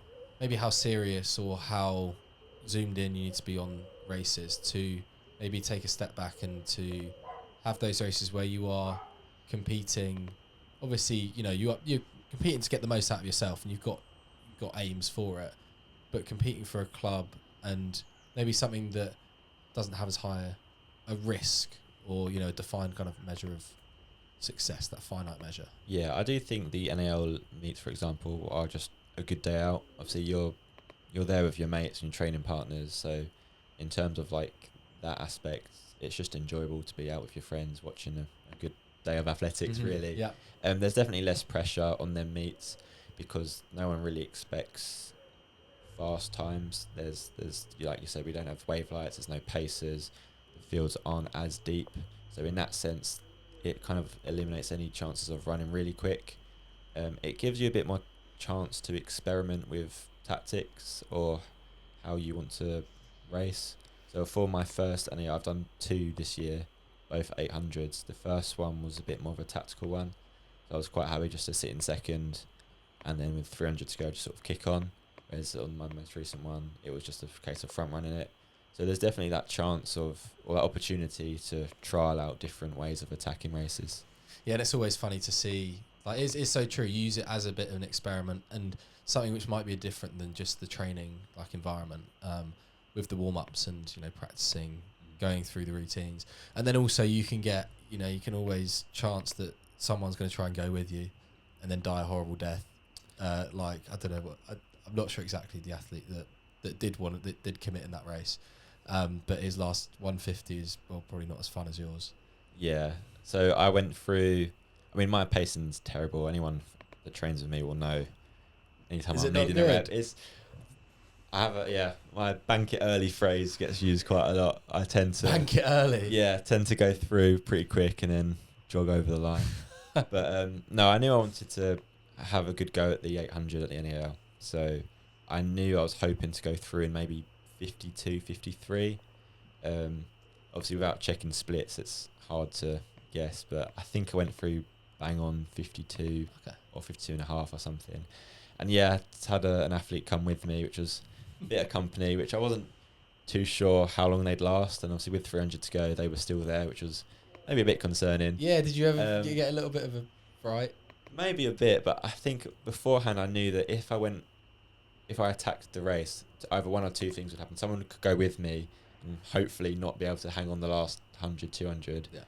Speaker 1: serious or how zoomed in you need to be on races, to maybe take a step back and to have those races where you are competing? Obviously, you're competing to get the most out of yourself, and you've got aims for it, but competing for a club and maybe something that doesn't have as high a risk or a defined kind of measure of success, that finite measure.
Speaker 2: Yeah, I do think the NAL meets, for example, are just a good day out. Obviously, you're there with your mates and training partners, so in terms of like that aspect, it's just enjoyable to be out with your friends watching a good day of athletics. Really.
Speaker 1: Yeah.
Speaker 2: There's definitely less pressure on them meets because no one really expects fast times. There's like you said, we don't have wavelights. There's no pacers. The fields aren't as deep, so in that sense, it kind of eliminates any chances of running really quick. It gives you a bit more chance to experiment with tactics or how you want to race. So for my first, and I've done 2 this year, both 800s. The first one was a bit more of a tactical one, so I was quite happy just to sit in second, and then with 300 to go, just sort of kick on. Whereas on my most recent one, it was just a case of front running it. So there's definitely that chance of, or that opportunity to trial out different ways of attacking races.
Speaker 1: Yeah, and it's always funny to see Like it's so true. You use it as a bit of an experiment and something which might be different than just the training like environment, with the warm ups and practicing, going through the routines, and then also you can get you can always chance that someone's going to try and go with you, and then die a horrible death. Like I don't know what I'm not sure exactly the athlete that did commit in that race, but his last 150 is probably not as fun as yours.
Speaker 2: Yeah. So I went through. I mean, my pacing's terrible. Anyone that trains with me will know. Anytime
Speaker 1: Is
Speaker 2: I'm
Speaker 1: it not
Speaker 2: needing a rep,
Speaker 1: good?
Speaker 2: I have my bank it early phrase gets used quite a lot. I tend to
Speaker 1: Bank it early.
Speaker 2: tend to go through pretty quick and then jog over the line. But no, I knew I wanted to have a good go at the 800 at the NAL. So I knew I was hoping to go through in maybe 52, 53. Obviously, without checking splits, it's hard to guess. But I think I went through bang on 52 or 52 and a half or something. And yeah, had an athlete come with me, which was a bit of company, which I wasn't too sure how long they'd last. And obviously with 300 to go, they were still there, which was maybe a bit concerning.
Speaker 1: Yeah, did you ever get a little bit of a fright?
Speaker 2: Maybe a bit, but I think beforehand I knew that if I attacked the race, either one or two things would happen. Someone could go with me and hopefully not be able to hang on the last 100, 200.
Speaker 1: Yeah.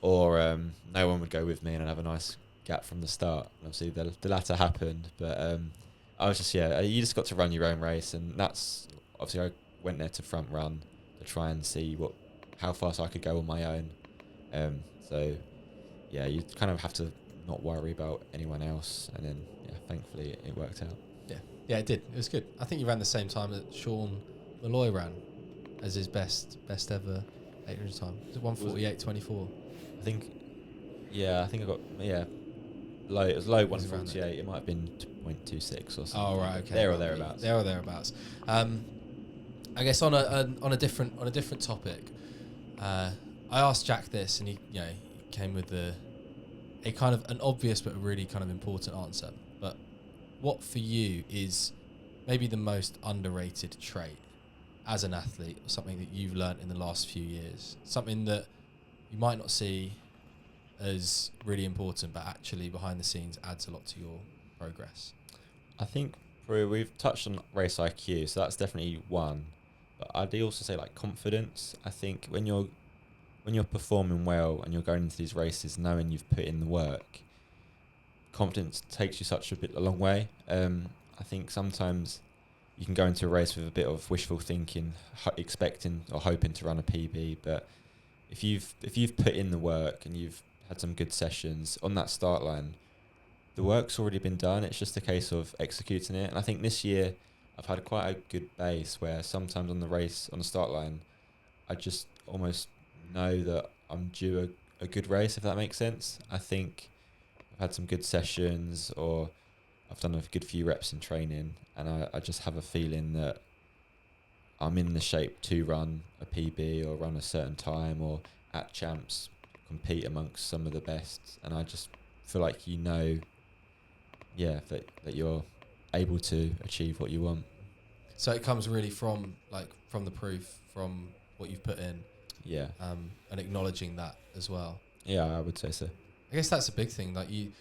Speaker 2: Or no one would go with me and I'd have a nice gap from the start. Obviously the latter happened, but I was just, you just got to run your own race, and that's, obviously I went there to front run to try and see how fast I could go on my own. So yeah, you kind of have to not worry about anyone else, and then thankfully it worked out.
Speaker 1: Yeah, it did. It was good. I think you ran the same time that Sean Malloy ran as his best ever 800 time. Was it 1:48.24?
Speaker 2: I think I got low. It was low 1:48. It might have been 0.26 or something.
Speaker 1: Oh right, okay.
Speaker 2: There or thereabouts.
Speaker 1: There or thereabouts. I guess on a different topic, I asked Jack this, and he came with a kind of an obvious but a really kind of important answer. But what for you is maybe the most underrated trait as an athlete, or something that you've learnt in the last few years, something that you might not see as really important, but actually behind the scenes adds a lot to your progress?
Speaker 2: I think we've touched on race IQ, so that's definitely one. But I'd also say like confidence. I think when you're performing well and you're going into these races knowing you've put in the work, confidence takes you a long way. I think sometimes you can go into a race with a bit of wishful thinking, expecting or hoping to run a PB, but if you've put in the work and you've had some good sessions on that start line, the work's already been done. It's just a case of executing it. And I think this year I've had quite a good base where sometimes on the start line, I just almost know that I'm due a good race, if that makes sense. I think I've had some good sessions, or I've done a good few reps in training, and I just have a feeling that I'm in the shape to run a PB or run a certain time, or at champs compete amongst some of the best. And I just feel like that you're able to achieve what you want.
Speaker 1: So it comes really from the proof, from what you've put in, and acknowledging that as well.
Speaker 2: Yeah, I would say so.
Speaker 1: I guess that's a big thing. Like you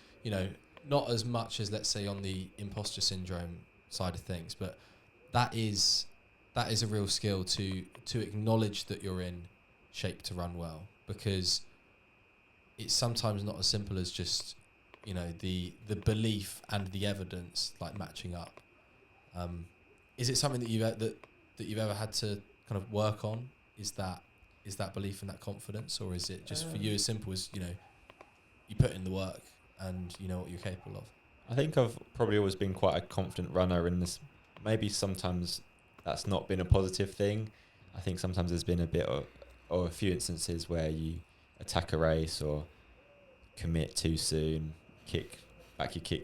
Speaker 1: not as much as, let's say, on the imposter syndrome side of things, but that is a real skill to acknowledge that you're in shape to run well, because it's sometimes not as simple as just the belief and the evidence like matching up. Is it something that you've ever had to kind of work on? Is that belief and that confidence, or is it just for you as simple as you put in the work and you know what you're capable of?
Speaker 2: I think I've probably always been quite a confident runner in this. Maybe sometimes that's not been a positive thing. I think sometimes there's been or a few instances where you attack a race or commit too soon, kick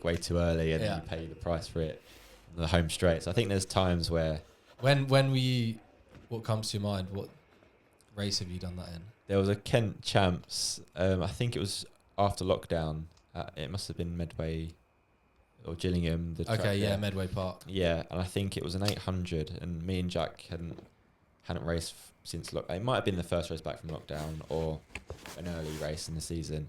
Speaker 2: way too early, and you pay the price for it on the home straight. So I think there's times where...
Speaker 1: When were you... What comes to your mind? What race have you done that in?
Speaker 2: There was a Kent Champs. I think it was after lockdown. It must have been Medway or Gillingham.
Speaker 1: Medway Park.
Speaker 2: Yeah, and I think it was an 800, and me and Jack hadn't raced since lockdown. It might have been the first race back from lockdown or an early race in the season.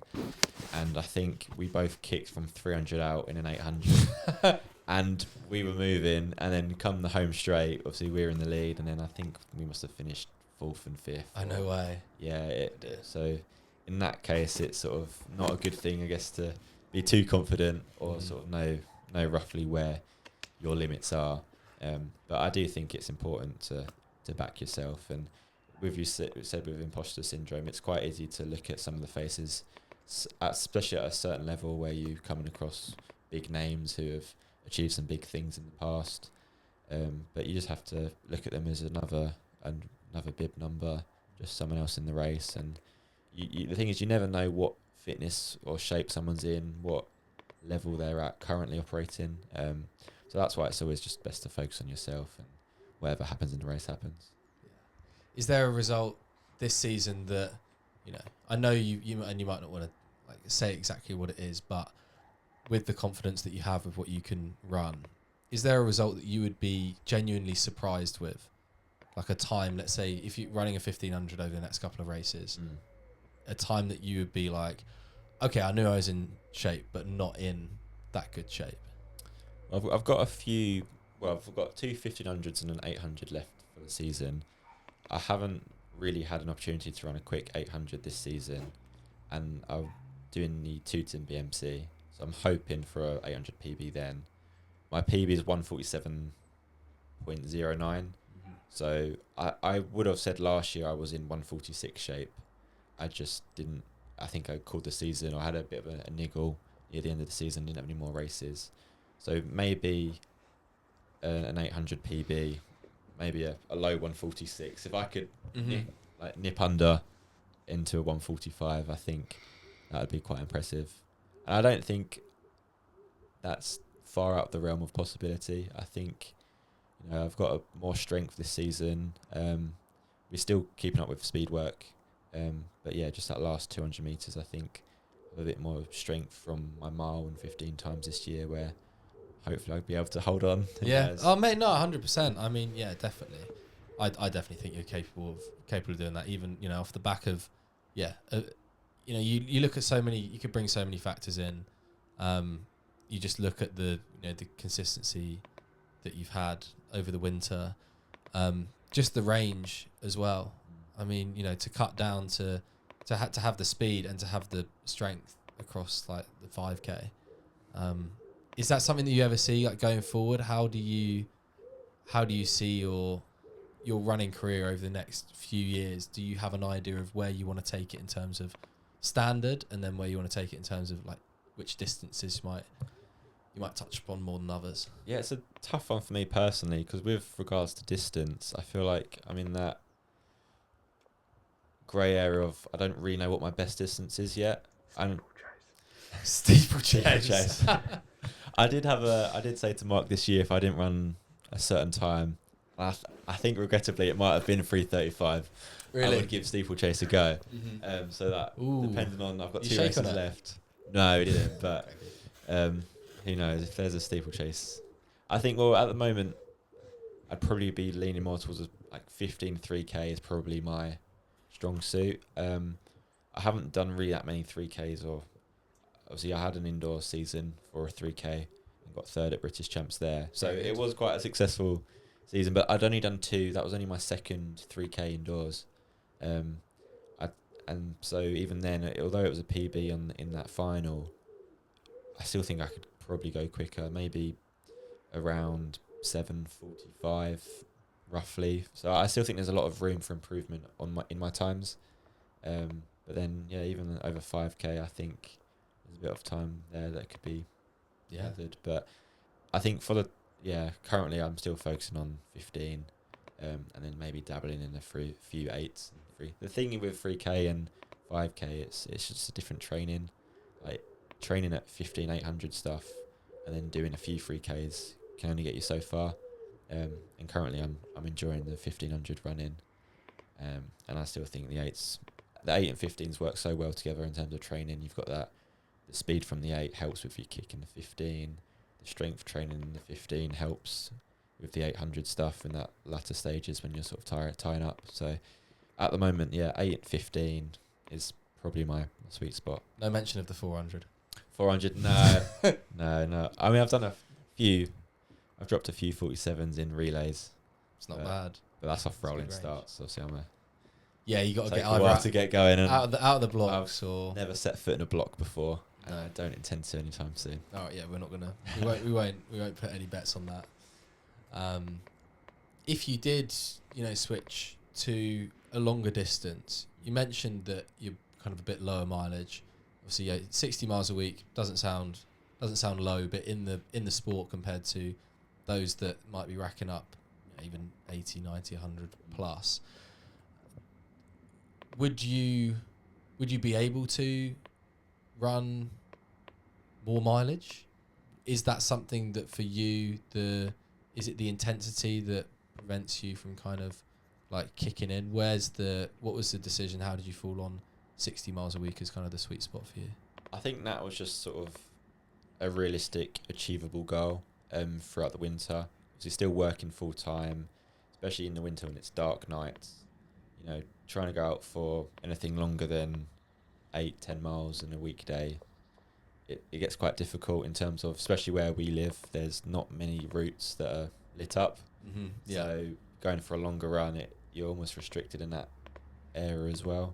Speaker 2: And I think we both kicked from 300 out in an 800. And we were moving. And then come the home straight, obviously we were in the lead. And then I think we must have finished 4th and 5th.
Speaker 1: Oh, no way.
Speaker 2: Yeah. So in that case, it's sort of not a good thing, I guess, to be too confident or sort of know roughly where your limits are. But I do think it's important to back yourself. And with you said with imposter syndrome, it's quite easy to look at some of the faces, especially at a certain level where you're coming across big names who have achieved some big things in the past. But you just have to look at them as another bib number, just someone else in the race. And the thing is, you never know what fitness or shape someone's in, what level they're at currently operating. So that's why it's always just best to focus on yourself, and whatever happens in the race happens.
Speaker 1: Is there a result this season that, I know you and you might not want to like say exactly what it is, but with the confidence that you have with what you can run, is there a result that you would be genuinely surprised with? Like a time, let's say, if you're running a 1500 over the next couple of races, a time that you would be like, okay, I knew I was in shape, but not in that good shape.
Speaker 2: I've got a few. Well, I've got 2 1500s and an 800 left for the season. I haven't really had an opportunity to run a quick 800 this season, and I'm doing the Tooting BMC, so I'm hoping for a 800 PB then. My PB is 147.09, so I would have said last year I was in 146 shape. I just didn't. I think I called the season, or had a bit of a niggle near the end of the season, didn't have any more races. So maybe an 800 PB, maybe a low 146. If I could nip under into a 145, I think that would be quite impressive. And I don't think that's far out the realm of possibility. I think I've got more strength this season. We're still keeping up with speed work. But yeah, just that last 200 metres, I think a bit more strength from my mile and 15 times this year, where hopefully I'll be able to hold on.
Speaker 1: Yeah. Oh, mate, no, 100%. I mean, yeah, definitely. I definitely think you're capable of doing that. Even off the back of, you look at so many. You could bring so many factors in. You just look at the the consistency that you've had over the winter, just the range as well. I mean, to cut down to have the speed and to have the strength across like the 5K. Is that something that you ever see like going forward? How do you see your running career over the next few years? Do you have an idea of where you want to take it in terms of standard, and then where you want to take it in terms of like which distances you might touch upon more than others?
Speaker 2: Yeah, it's a tough one for me personally, because with regards to distance, I feel like I'm in that grey area of I don't really know what my best distance is yet.
Speaker 1: Steeplechase.
Speaker 2: I did say to Mark this year, if I didn't run a certain time, I think regrettably it might have been 3:35.
Speaker 1: Really?
Speaker 2: I would give steeplechase a go. So that depending on, I've got 2 races left. No, he didn't. But who knows if there's a steeplechase? I think at the moment I'd probably be leaning more towards like 15 3K is probably my strong suit. I haven't done really that many 3Ks, or obviously I had an indoor season for a 3K and got 3rd at British Champs there. So it was quite a successful season, but I'd only done 2. That was only my second 3K indoors. And so even then, although it was a PB in that final, I still think I could probably go quicker, maybe around 7:45 roughly. So I still think there's a lot of room for improvement in my times. But then even over 5K, I think there's a bit of time there that could be gathered. But I think currently I'm still focusing on 15, and then maybe dabbling in a few 8s. The thing with 3K and 5K, it's just a different training. Like training at 15 800 stuff and then doing a few 3Ks can only get you so far. And currently I'm enjoying the 1500 running, and I still think the 8 and 15s work so well together in terms of training. You've got the speed from the 8 helps with your kick in the 15, the strength training in the 15 helps with the 800 stuff in that latter stages when you're sort of tying up. So at the moment, 8:15 is probably my sweet spot.
Speaker 1: No mention of the 400.
Speaker 2: 400, no, no. I mean, I've done a few. I've dropped a few 47s in relays.
Speaker 1: It's not bad.
Speaker 2: But that's off
Speaker 1: That's
Speaker 2: rolling
Speaker 1: good range.
Speaker 2: starts. Obviously,
Speaker 1: You got to
Speaker 2: take
Speaker 1: get
Speaker 2: a
Speaker 1: either
Speaker 2: while to get going. And
Speaker 1: out of the blocks or
Speaker 2: never set foot in a block before.
Speaker 1: No.
Speaker 2: I don't intend to anytime soon.
Speaker 1: All right, we're not gonna. We won't put any bets on that. If you did, switch to a longer distance, you mentioned that you're kind of a bit lower mileage. Obviously, 60 miles a week doesn't sound low, but in the sport compared to those that might be racking up even 80, 90, 100 plus, would you be able to run more mileage? Is that something that for you, is it the intensity that prevents you from kind of like kicking in? What was the decision? How did you fall on 60 miles a week as kind of the sweet spot for you?
Speaker 2: I think that was just sort of a realistic, achievable goal throughout the winter. So still working full time, especially in the winter when it's dark nights. Trying to go out for anything longer than 8-10 miles in a weekday, it gets quite difficult in terms of, especially where we live, there's not many routes that are lit up.
Speaker 1: Mm-hmm. Yeah.
Speaker 2: So going for a longer run, you're almost restricted in that area as well.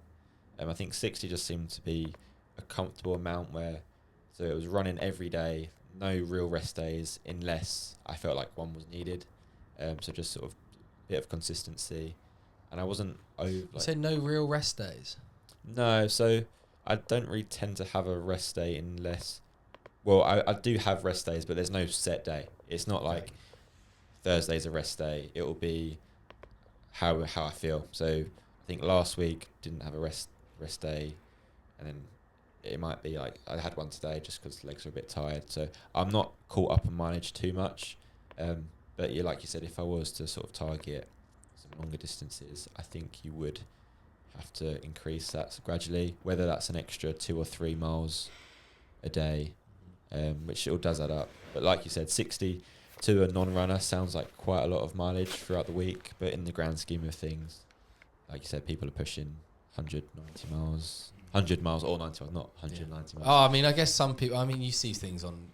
Speaker 2: I think 60 just seemed to be a comfortable amount so it was running every day, no real rest days unless I felt like one was needed. So just sort of a bit of consistency. And I wasn't over.
Speaker 1: You said no real rest days?
Speaker 2: No, so I don't really tend to have a rest day unless... Well, I do have rest days, but there's no set day. It's not like Thursday's a rest day. It will be how I feel. So I think last week didn't have a rest day, and then it might be like I had one today just because legs are a bit tired. So I'm not caught up on mileage too much. But like you said, if I was to sort of target some longer distances, I think you would have to increase that gradually, whether that's an extra 2 or 3 miles a day, which all does add up. But like you said, 60 to a non-runner sounds like quite a lot of mileage throughout the week, but in the grand scheme of things, like you said, people are pushing 190 miles, 100 miles or 90 miles, not 190 miles.
Speaker 1: Oh, I mean, I guess some people, you see things on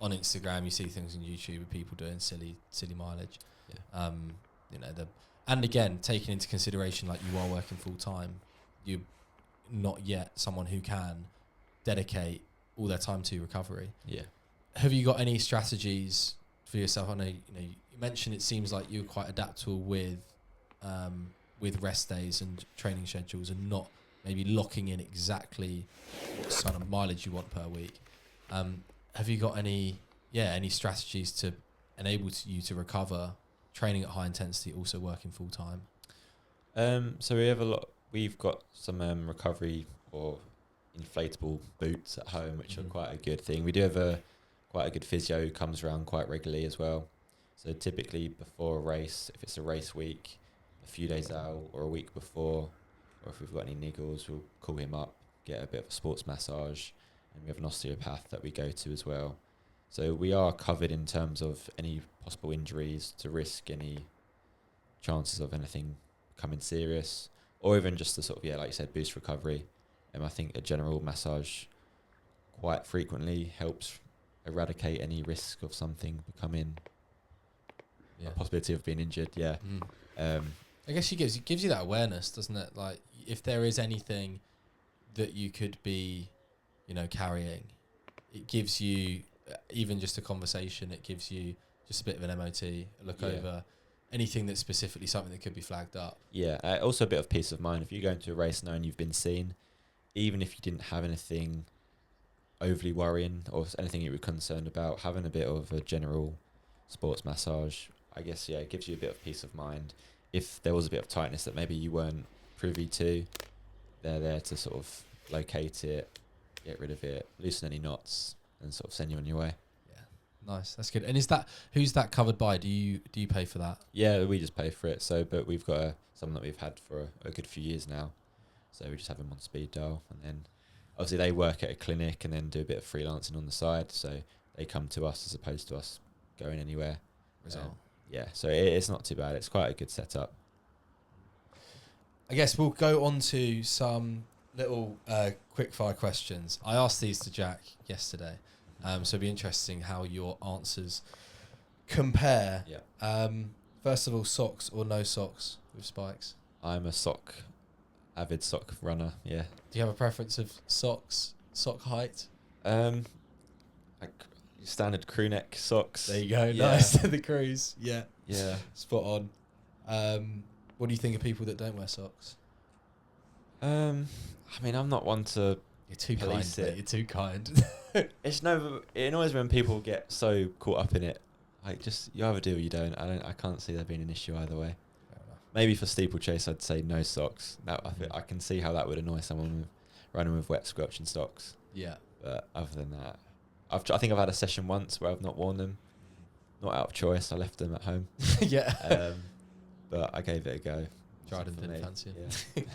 Speaker 1: Instagram, you see things on YouTube of people doing silly mileage.
Speaker 2: Yeah.
Speaker 1: And again, taking into consideration, like, you are working full time, you're not yet someone who can dedicate all their time to recovery.
Speaker 2: Yeah.
Speaker 1: Have you got any strategies for yourself? I know you mentioned it seems like you're quite adaptable with rest days and training schedules, and not maybe locking in exactly what kind of mileage you want per week. Have you got any strategies to enable you to recover, training at high intensity, also working full time?
Speaker 2: So we've got some recovery or inflatable boots at home, which are quite a good thing. We do have quite a good physio who comes around quite regularly as well. So typically before a race, if it's a race week, a few days out or a week before, or if we've got any niggles, we'll call him up, get a bit of a sports massage, and we have an osteopath that we go to as well. So we are covered in terms of any possible injuries, to risk any chances of anything becoming serious, or even just to sort of, like you said, boost recovery. I think a general massage quite frequently helps eradicate any risk of something becoming a possibility of being injured. Yeah.
Speaker 1: I guess it gives you that awareness, doesn't it? Like, if there is anything that you could be, carrying, it gives you, even just a conversation, it gives you just a bit of an MOT, a look over anything that's specifically something that could be flagged up. Yeah,
Speaker 2: also a bit of peace of mind. If you go into a race knowing you've been seen, even if you didn't have anything overly worrying or anything you were concerned about, having a bit of a general sports massage, I guess, it gives you a bit of peace of mind. If there was a bit of tightness that maybe you weren't privy to, they're there to sort of locate it, get rid of it, loosen any knots, and sort of send you on your way.
Speaker 1: Yeah, nice. That's good. And who's that covered by? Do you pay for that?
Speaker 2: Yeah, we just pay for it. But we've got someone that we've had for a good few years now. So we just have them on speed dial, and then obviously they work at a clinic and then do a bit of freelancing on the side. So they come to us as opposed to us going anywhere.
Speaker 1: Result.
Speaker 2: yeah, so it's not too bad. It's quite a good setup.
Speaker 1: I guess we'll go on to some little quick fire questions. I asked these to Jack yesterday, so it'd be interesting how your answers compare.
Speaker 2: Yeah.
Speaker 1: First of all, socks or no socks with spikes?
Speaker 2: I'm a avid sock runner. Yeah.
Speaker 1: Do you have a preference of sock height?
Speaker 2: Like standard crew neck socks.
Speaker 1: There you go.
Speaker 2: Yeah.
Speaker 1: Nice. The crews. Yeah.
Speaker 2: Yeah.
Speaker 1: Spot on. What do you think of people that don't wear socks?
Speaker 2: I mean, I'm not one to.
Speaker 1: You're too
Speaker 2: police
Speaker 1: kind.
Speaker 2: it.
Speaker 1: Mate. You're too kind.
Speaker 2: It annoys when people get so caught up in it. Like, just you either do or you don't. I can't see there being an issue either way.
Speaker 1: Fair enough.
Speaker 2: Maybe for steeplechase, I'd say no socks. I can see how that would annoy someone running with wet squelching socks.
Speaker 1: Yeah.
Speaker 2: But other than that, I think I've had a session once where I've not worn them. Not out of choice. I left them at home.
Speaker 1: Yeah.
Speaker 2: But I gave it a go.
Speaker 1: Tried and
Speaker 2: For
Speaker 1: didn't
Speaker 2: me.
Speaker 1: fancy it.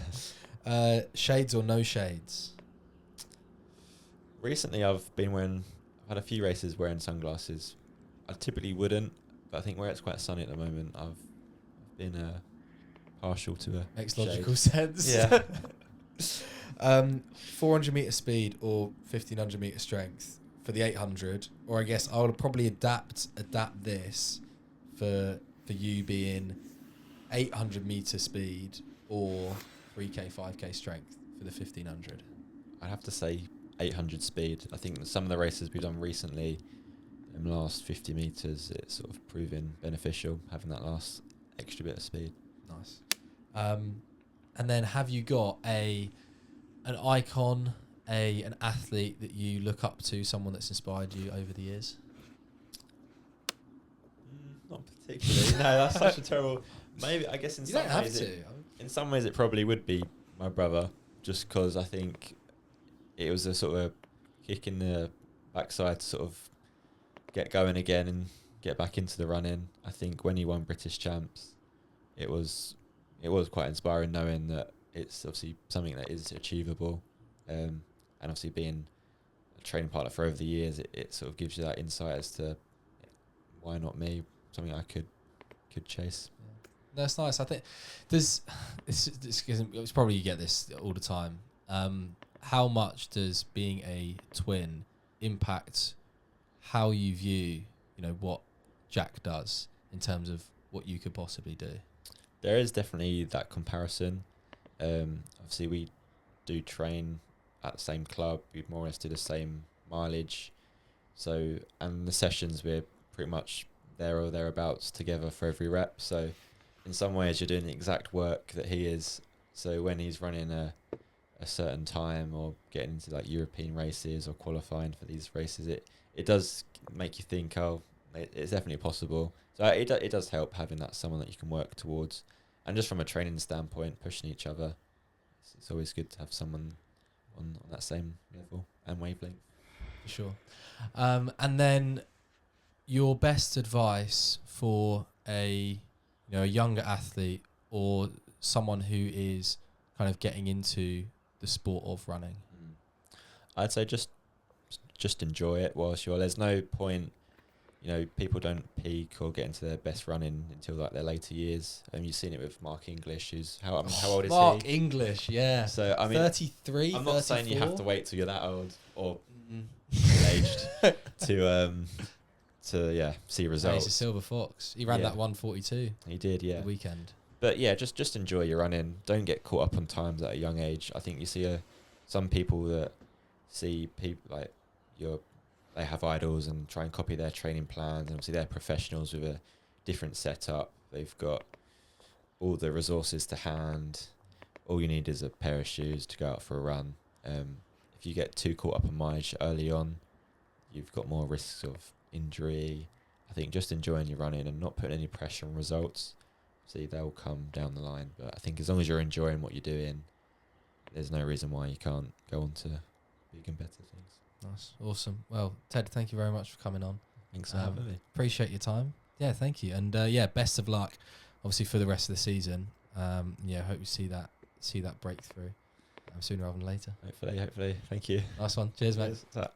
Speaker 2: Yeah.
Speaker 1: Shades or no shades?
Speaker 2: Recently, I've had a few races wearing sunglasses. I typically wouldn't, but I think where it's quite sunny at the moment, I've been partial to a
Speaker 1: Makes
Speaker 2: shade.
Speaker 1: logical sense.
Speaker 2: Yeah.
Speaker 1: 400 meter speed or 1500 meter strength for the 800, or I guess I would probably adapt this for you being 800 meter speed or 3k 5k strength for the 1500.
Speaker 2: I'd have to say 800 speed. I think some of the races we've done recently, in the last 50 meters, it's sort of proven beneficial having that last extra bit of speed.
Speaker 1: Nice. And then have you got an icon, an athlete that you look up to, someone that's inspired you over the years?
Speaker 2: Not particularly. No, that's such a terrible. Maybe I guess in
Speaker 1: You
Speaker 2: some
Speaker 1: don't have
Speaker 2: ways
Speaker 1: to.
Speaker 2: in some ways it probably would be my brother, just because I think it was a sort of kick in the backside to sort of get going again and get back into the running. I think when he won British Champs, it was quite inspiring knowing that it's obviously something that is achievable, and obviously being a training partner for over the years, it sort of gives you that insight as to why not me, something I could chase.
Speaker 1: That's nice. I think it's probably you get this all the time. How much does being a twin impact how you view, what Jack does in terms of what you could possibly do?
Speaker 2: There is definitely that comparison. Obviously, we do train at the same club. We more or less do the same mileage. So, and the sessions, we're pretty much there or thereabouts together for every rep. So, in some ways, you're doing the exact work that he is. So, when he's running a certain time or getting into like European races or qualifying for these races, it does make you think, oh, it's definitely possible. So it does help having that someone that you can work towards, and just from a training standpoint, pushing each other. It's always good to have someone on that same level and wavelength.
Speaker 1: For sure. And then your best advice for a younger athlete or someone who is kind of getting into the sport of running?
Speaker 2: I'd say just enjoy it whilst you're. There's no point, people don't peak or get into their best running until like their later years. You've seen it with Mark English, who's how old is he?
Speaker 1: Mark English, yeah.
Speaker 2: So I mean,
Speaker 1: 33.
Speaker 2: I'm
Speaker 1: 34?
Speaker 2: not saying you have to wait till you're that old or aged to see results.
Speaker 1: He's a silver fox. He ran that 142.
Speaker 2: He did, yeah.
Speaker 1: The weekend.
Speaker 2: But yeah, just enjoy your running. Don't get caught up on times at a young age. I think you see some people that see people like they have idols and try and copy their training plans, and obviously they're professionals with a different setup. They've got all the resources to hand. All you need is a pair of shoes to go out for a run. If you get too caught up on mileage early on, you've got more risks of injury. I think just enjoying your running and not putting any pressure on results. See, they'll come down the line. But I think as long as you're enjoying what you're doing, there's no reason why you can't go on to big and better things.
Speaker 1: Nice. Awesome. Well, Ted, thank you very much for coming on.
Speaker 2: Thanks for having me.
Speaker 1: Appreciate your time. Yeah, thank you. And best of luck, obviously, for the rest of the season. Hope you see that breakthrough sooner rather than later.
Speaker 2: Hopefully. Thank you.
Speaker 1: Nice one. Cheers, mate.
Speaker 2: Cheers.